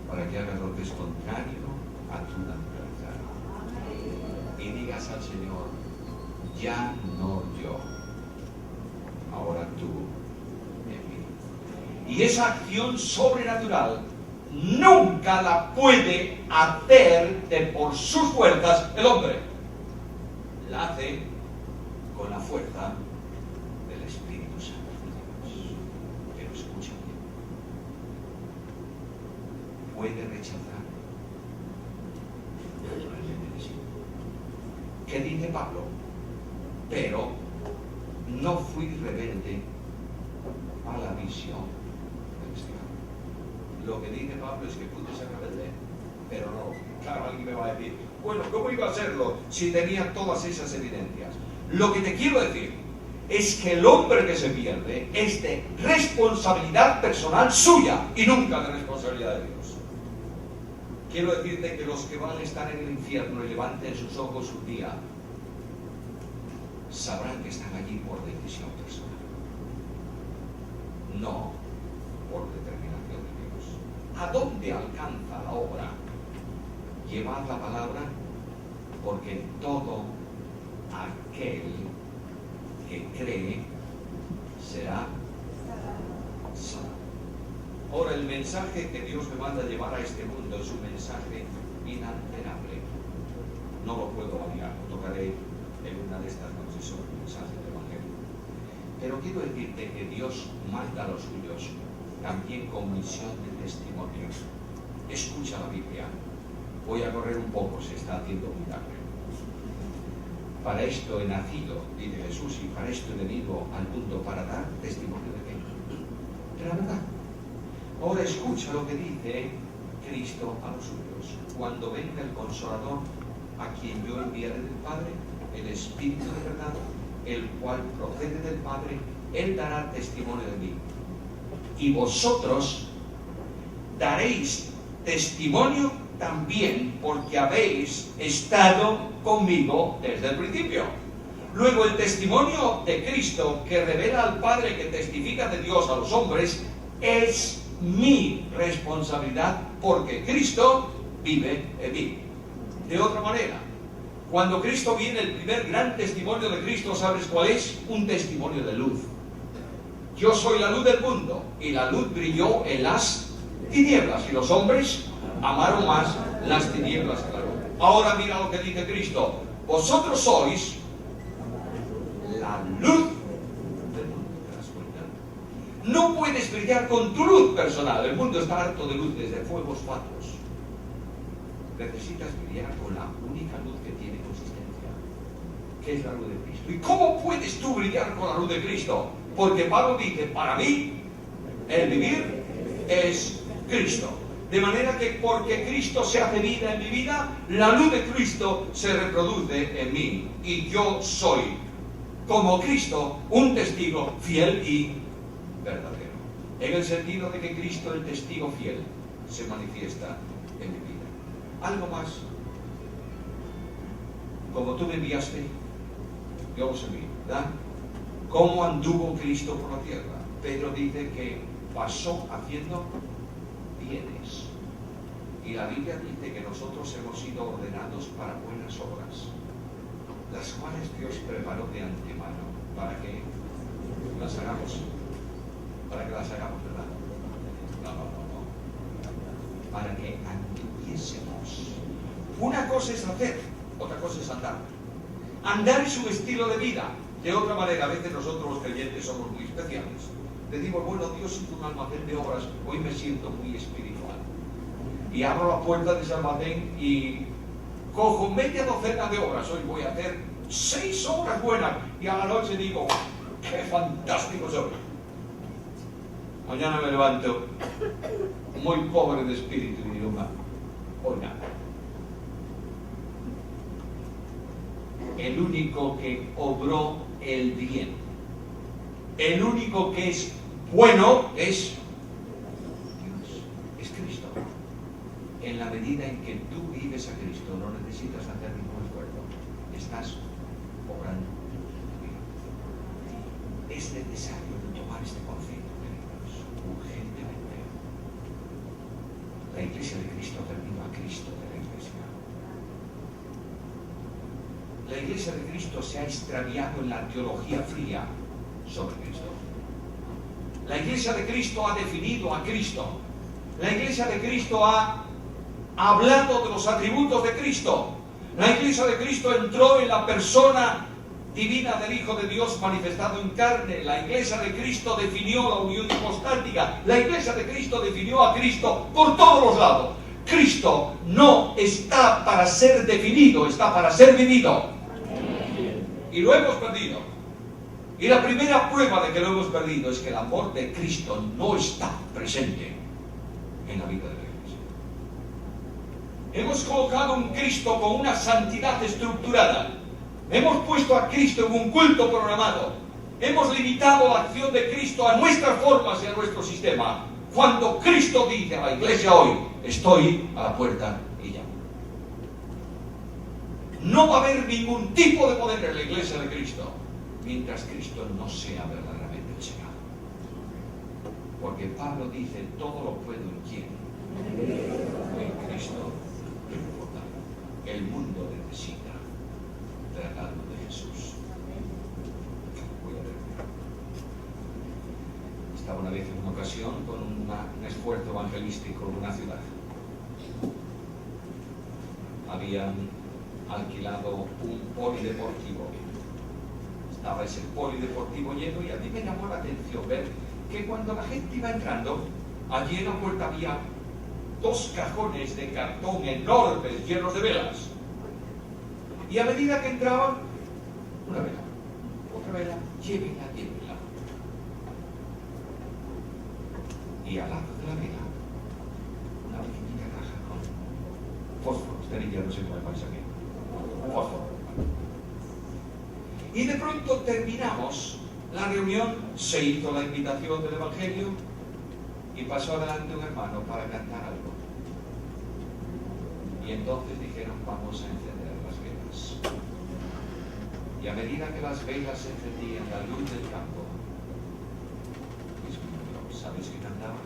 para que hagas lo que es contrario a tu naturaleza. Y digas al Señor, ya no yo, ahora tú en mí. Y esa acción sobrenatural nunca la puede hacer de por sus fuerzas el hombre. La hace con la fuerza del Espíritu Santo de Dios. Pero escucha bien. Puede rechazar. ¿Qué dice Pablo? Pero no fui rebelde a la visión celestial. Lo que dice Pablo es que pude ser rebelde, pero no. Claro, alguien me va a decir, bueno, ¿cómo iba a serlo si tenía todas esas evidencias? Lo que te quiero decir es que el hombre que se pierde es de responsabilidad personal suya y nunca de responsabilidad de Dios. quiero decirte que los que van a estar en el infierno y levanten sus ojos un día, sabrán que están allí por decisión personal, no por determinación de Dios. ¿A dónde alcanza la obra? Llevad la palabra, porque todo aquel que cree será salvo. Ahora, el mensaje que Dios me manda a llevar a este mundo es un mensaje inalterable. No lo puedo variar, lo tocaré en una de estas noches sobre el mensaje del Evangelio. Pero quiero decirte que Dios manda a los suyos también con misión de testimonio. Escucha la Biblia. Voy a correr un poco, se está haciendo muy tarde. Para esto he nacido, dice Jesús, y para esto he venido al mundo, para dar testimonio de qué. De la verdad. Ahora escucha lo que dice Cristo a los suyos. Cuando venga el Consolador, a quien yo enviaré del Padre, el Espíritu de verdad, el cual procede del Padre, Él dará testimonio de mí. Y vosotros daréis testimonio también, porque habéis estado conmigo desde el principio. Luego, el testimonio de Cristo que revela al Padre, que testifica de Dios a los hombres, es mi responsabilidad, porque Cristo vive en mí. De otra manera, cuando Cristo viene, el primer gran testimonio de Cristo, ¿sabes cuál es? Un testimonio de luz. Yo soy la luz del mundo, y la luz brilló en las tinieblas, y los hombres amaron más las tinieblas que la luz. Ahora mira lo que dice Cristo: vosotros sois la luz del mundo. ¿Te das cuenta? No puedes brillar con tu luz personal. El mundo está harto de luces, de fuegos fatuos. Necesitas brillar con la única luz que tiene consistencia, que es la luz de Cristo. ¿Y cómo puedes tú brillar con la luz de Cristo? Porque Pablo dice: para mí el vivir es Cristo. De manera que porque Cristo se hace vida en mi vida, la luz de Cristo se reproduce en mí. Y yo soy, como Cristo, un testigo fiel y verdadero. En el sentido de que Cristo, el testigo fiel, se manifiesta en mi vida. Algo más. Como tú me enviaste, yo os envío, ¿verdad? ¿Cómo anduvo Cristo por la tierra? Pedro dice que pasó haciendo bienes. Y la Biblia dice que nosotros hemos sido ordenados para buenas obras, las cuales Dios preparó de antemano para que las hagamos. Para que las hagamos, ¿verdad? No. Para que anduviésemos. Una cosa es hacer, otra cosa es andar. Andar es un estilo de vida. De otra manera, a veces nosotros los creyentes somos muy especiales. Decimos: bueno, Dios hizo un almacén de obras, hoy me siento muy espiritual. Y abro la puerta de ese almacén y cojo media docena de obras. Hoy voy a hacer 6 obras buenas. Y a la noche digo: ¡qué fantástico soy! Mañana me levanto muy pobre de espíritu y digo: hoy nada. El único que obró el bien, el único que es bueno es Dios, es Cristo. En la medida en que tú vives a Cristo, no necesitas hacer ningún esfuerzo, estás obrando bien. Es necesario tomar este concepto, queridos, urgentemente. La Iglesia de Cristo ha perdido a Cristo de la Iglesia. La Iglesia de Cristo se ha extraviado en la teología fría sobre Cristo. La Iglesia de Cristo ha definido a Cristo. La Iglesia de Cristo ha hablado de los atributos de Cristo. La Iglesia de Cristo entró en la persona divina del Hijo de Dios manifestado en carne. La Iglesia de Cristo definió la unión hipostática. La Iglesia de Cristo definió a Cristo por todos los lados. Cristo no está para ser definido, está para ser vivido. Y lo hemos perdido. Y la primera prueba de que lo hemos perdido es que el amor de Cristo no está presente en la vida de la Iglesia. Hemos colocado un Cristo con una santidad estructurada. Hemos puesto a Cristo en un culto programado. Hemos limitado la acción de Cristo a nuestras formas y a nuestro sistema. Cuando Cristo dice a la iglesia hoy, estoy a la puerta y llamo. No va a haber ningún tipo de poder en la iglesia de Cristo mientras Cristo no sea verdaderamente el Señor. Porque Pablo dice, todo lo puedo en quién. En Cristo que me fortalece. El mundo necesita de la luz de Jesús. Voy a terminar. Estaba una vez en una ocasión con un esfuerzo evangelístico en una ciudad. Habían alquilado un polideportivo. Estaba ese polideportivo lleno y a mí me llamó la atención ver que cuando la gente iba entrando, allí en la puerta había 2 cajones de cartón enormes llenos de velas. Y a medida que entraban, una vela, otra vela, llévenla, llévenla. Y al lado de la vela, una pequeñita caja con fósforo. Ya no sé cómo vais aquí. Fósforo. Y de pronto terminamos la reunión, se hizo la invitación del Evangelio y pasó adelante un hermano para cantar algo. Y entonces dijeron, vamos a encender las velas. Y a medida que las velas se encendían, la luz del campo, ¿sabéis qué cantaba?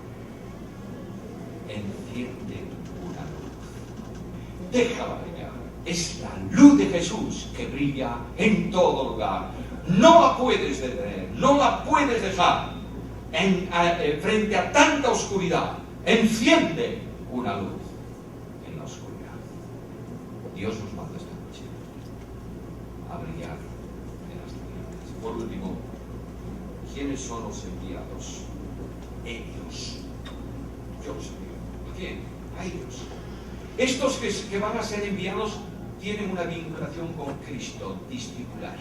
Enciende una luz. Déjala brillar. Es la luz de Jesús que brilla en todo lugar. No la puedes detener, no la puedes dejar frente a tanta oscuridad. Enciende una luz en la oscuridad. Dios nos manda esta noche a brillar en las tinieblas. Por último, ¿quiénes son los enviados? Ellos. Yo los envío. ¿A quién? A ellos. Estos que van a ser enviados tienen una vinculación con Cristo, discipular.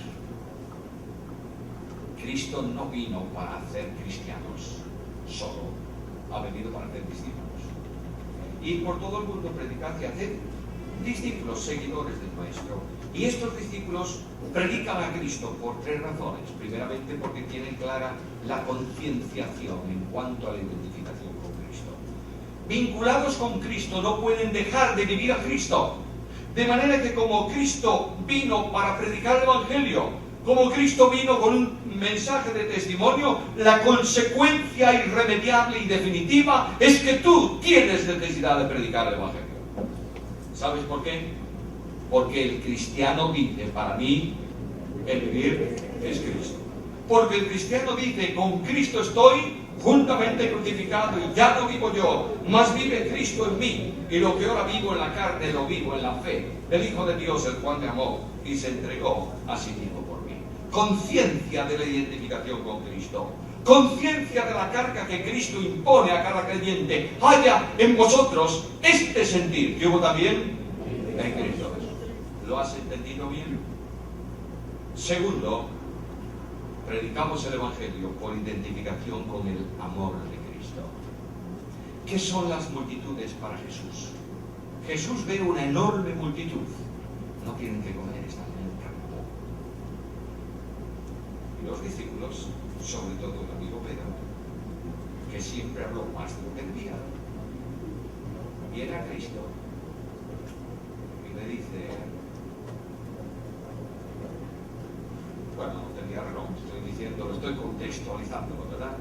Cristo no vino para hacer cristianos solo, ha venido para hacer discípulos. Y por todo el mundo predicad y haced discípulos, seguidores del Maestro. Y estos discípulos predican a Cristo por 3 razones. Primeramente porque tienen clara la concienciación en cuanto a la identificación con Cristo. Vinculados con Cristo no pueden dejar de vivir a Cristo. De manera que como Cristo vino para predicar el Evangelio, como Cristo vino con un mensaje de testimonio, la consecuencia irremediable y definitiva es que tú tienes necesidad de predicar el Evangelio. ¿Sabes por qué? Porque el cristiano dice, para mí, el vivir es Cristo. Porque el cristiano dice, con Cristo estoy juntamente crucificado y ya no vivo yo, mas vive Cristo en mí. Y lo que ahora vivo en la carne, lo vivo en la fe del Hijo de Dios, el cual me amó y se entregó a sí mismo por mí. Conciencia de la identificación con Cristo. Conciencia de la carga que Cristo impone a cada creyente. Haya en vosotros este sentir que hubo también en Cristo Jesús. ¿Lo has entendido bien? Segundo, predicamos el Evangelio por identificación con el amor de Cristo. ¿Qué son las multitudes para Jesús? Jesús ve una enorme multitud. No tienen que comer, están en el campo. Y los discípulos, sobre todo el amigo Pedro, que siempre habló más de lo que debía, viene a Cristo y le dice, bueno, no tenía reloj, estoy diciendo, lo estoy contextualizando, ¿verdad?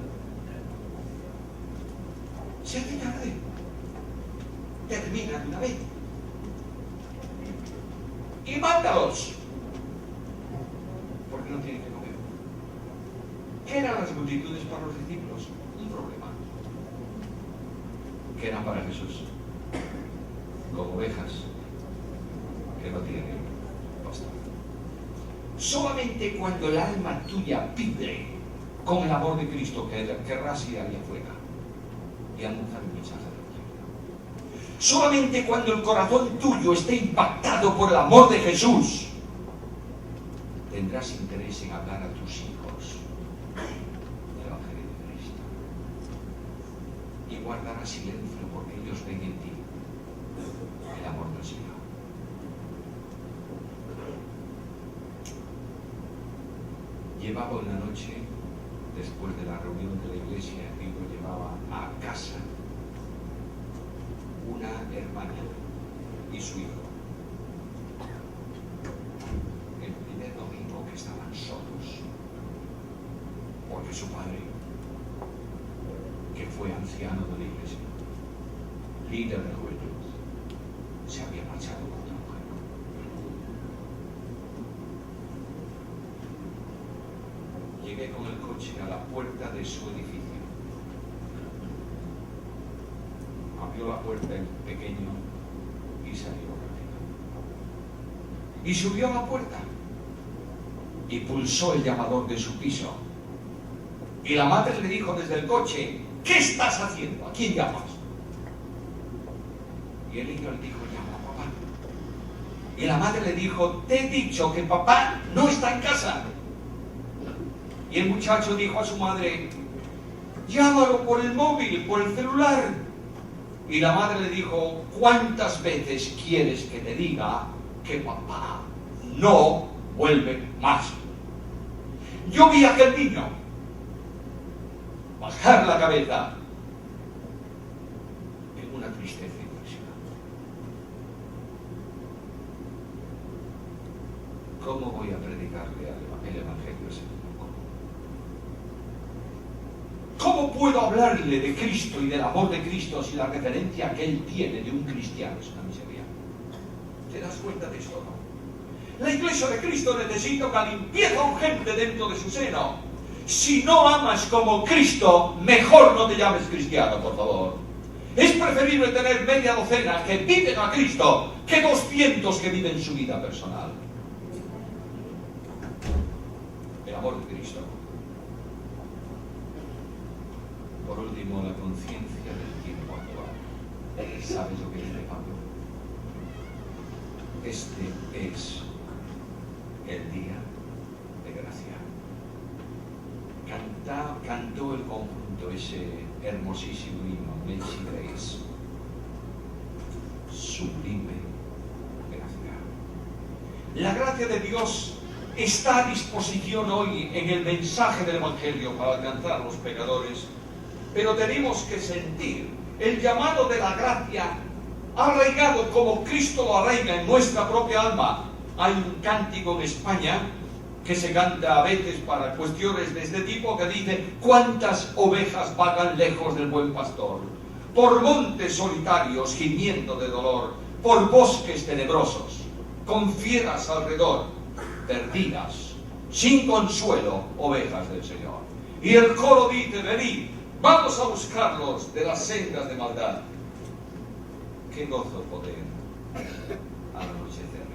Se hace tarde. Termina de una vez. Y mándalos. Porque no tienen que comer. ¿Qué eran las multitudes para los discípulos? Un problema. ¿Qué eran para Jesús? Como ovejas que no tienen pastor. Solamente cuando el alma tuya vibre con el amor de Cristo, querrás ir allá afuera y anunciar el mensaje del Evangelio. Solamente cuando el corazón tuyo esté impactado por el amor de Jesús, tendrás interés en hablar a tus hijos del Evangelio de Cristo. Y guardarás silencio porque ellos ven en ti el amor del Señor. Llevaba una noche después de la reunión de la iglesia, Diego llevaba a casa una hermana y su hijo. El primer domingo que estaban solos, porque su padre, que fue anciano de la iglesia, líder de juventud, se había marchado con otra mujer. Llegué con el coche a la puerta de su edificio. Abrió la puerta el pequeño y salió rápido. Y subió a la puerta y pulsó el llamador de su piso. Y la madre le dijo desde el coche: ¿qué estás haciendo? ¿A quién llamas? Y el niño le dijo: llama a papá. Y la madre le dijo: te he dicho que papá no está en casa. Y el muchacho dijo a su madre: llámalo por el móvil, por el celular. Y la madre le dijo: ¿cuántas veces quieres que te diga que papá no vuelve más? Yo vi a aquel niño bajar la cabeza en una tristeza impresionante. ¿Cómo voy a predicarle el Evangelio a ese niño? ¿Cómo puedo hablarle de Cristo y del amor de Cristo si la referencia que él tiene de un cristiano es una miseria? ¿Te das cuenta de esto, no? La iglesia de Cristo necesita una limpieza urgente dentro de su seno. Si no amas como Cristo, mejor no te llames cristiano, por favor. Es preferible tener media docena que viven a Cristo que 200 que viven su vida personal. El amor de Cristo. Por último, la conciencia del tiempo actual. ¿Sabes lo que dice Pablo? Este es el día de gracia. Cantó el conjunto ese hermosísimo himno, Melchi Grace. Sublime gracia. La gracia de Dios está a disposición hoy en el mensaje del Evangelio para alcanzar a los pecadores, pero tenemos que sentir el llamado de la gracia arraigado como Cristo lo arraiga en nuestra propia alma. Hay un cántico en España que se canta a veces para cuestiones de este tipo, que dice: ¿cuántas ovejas vagan lejos del buen pastor? Por montes solitarios gimiendo de dolor, por bosques tenebrosos, con fieras alrededor, perdidas, sin consuelo, ovejas del Señor. Y el coro dice: venid, vamos a buscarlos de las sendas de maldad. Qué gozo poder al anochecer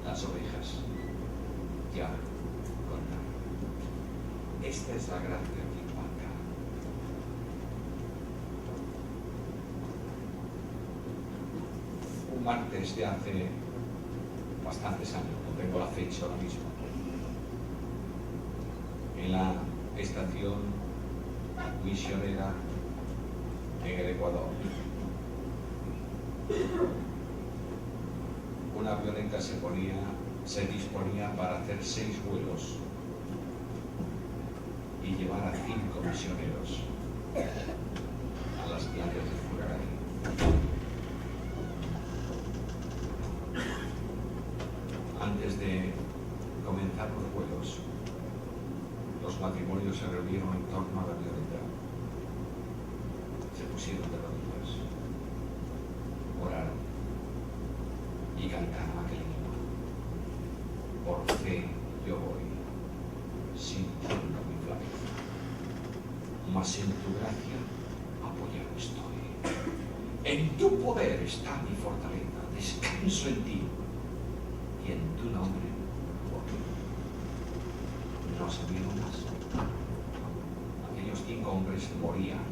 las ovejas ya contar. Esta es la gracia que impacta. Un martes de hace bastantes años, no tengo la fecha ahora mismo, en la estación misionera en el Ecuador, una avioneta se disponía para hacer 6 vuelos y llevar a 5 misioneros a las playas de Furacán. Antes de comenzar los vuelos, los matrimonios se reunieron en torno a la avioneta, se pusieron de rodillas, oraron y cantaron aquel himno: por fe yo voy, sintiendo mi flaqueza, mas en tu gracia apoyado estoy. En tu poder está mi fortaleza, descanso en ti, y en tu nombre voy. No sabieron más. Aquellos 5 hombres morían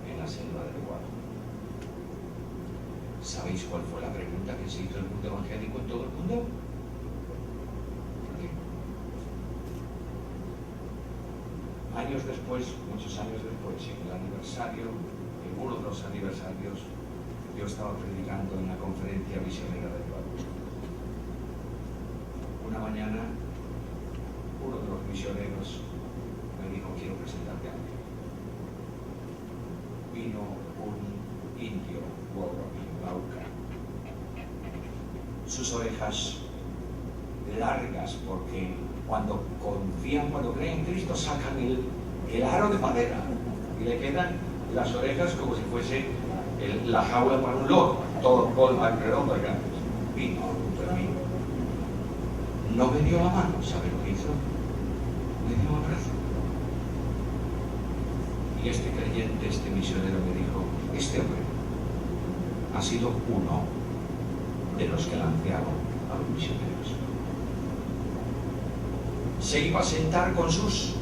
en la selva del Ecuador. ¿Sabéis cuál fue la pregunta que se hizo el mundo evangélico en todo el mundo? ¿Por qué? Años después, muchos años después, en el aniversario, en uno de los aniversarios, yo estaba predicando en la conferencia misionera del Ecuador. Una mañana, uno de los misioneros quiero presentarte a ti. Vino un indio, Lauca. Sus orejas largas, porque cuando creen en Cristo sacan el aro de madera y le quedan las orejas como si fuese la jaula para un loro, todo polvo alrededor de grandes. Vino no me dio la mano, ¿sabe lo que hizo? Me dio un abrazo. Y este creyente, este misionero me dijo, este hombre ha sido uno de los que lancearon a los misioneros. Se iba a sentar con sus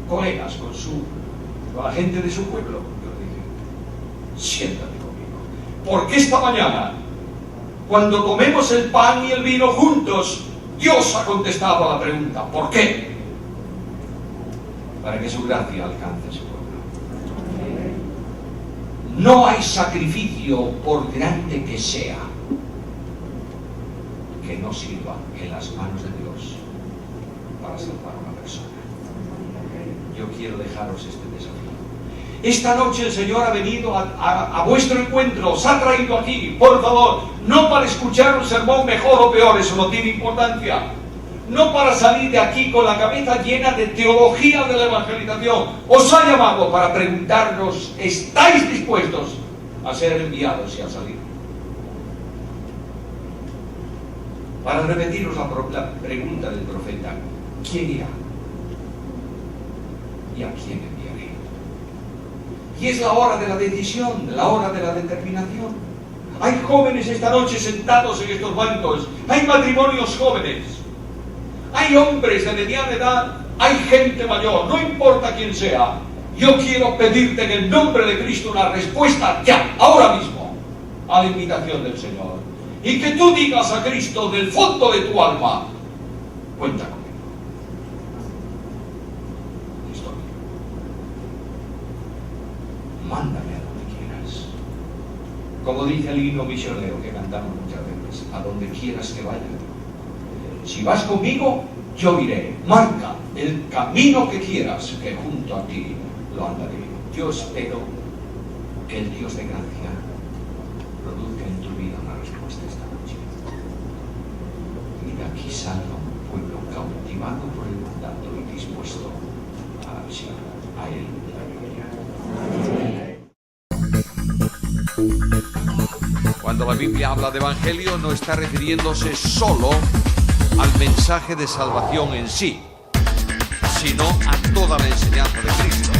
colegas, con la gente de su pueblo. Yo le dije, siéntate conmigo, porque esta mañana, cuando tomemos el pan y el vino juntos, Dios ha contestado a la pregunta, ¿por qué? Para que su gracia alcance su pueblo. No hay sacrificio, por grande que sea, que no sirva en las manos de Dios para salvar a una persona. Yo quiero dejaros este desafío. Esta noche el Señor ha venido a vuestro encuentro, os ha traído aquí, por favor, no para escuchar un sermón mejor o peor, eso no tiene importancia, no para salir de aquí con la cabeza llena de teología de la evangelización. Os ha llamado para preguntarnos, ¿estáis dispuestos a ser enviados y a salir? Para repetiros la pregunta del profeta, ¿quién irá? ¿Y a quién enviaré? Y es la hora de la decisión, la hora de la determinación. Hay jóvenes esta noche sentados en estos bancos, hay matrimonios jóvenes, hay hombres de mediana edad, hay gente mayor, no importa quién sea. Yo quiero pedirte en el nombre de Cristo una respuesta ya, ahora mismo, a la invitación del Señor. Y que tú digas a Cristo del fondo de tu alma, cuenta conmigo. Estoy. Mándame a donde quieras. Como dice el himno misionero que cantamos muchas veces, a donde quieras que vaya. Si vas conmigo, yo iré. Marca el camino que quieras, que junto a ti lo andaré. Yo espero que el Dios de gracia produzca en tu vida una respuesta esta noche. Y de aquí salga un pueblo cautivado por el mandato y dispuesto a la misión, a él la gloria. Cuando la Biblia habla de evangelio, no está refiriéndose solo al mensaje de salvación en sí, sino a toda la enseñanza de Cristo.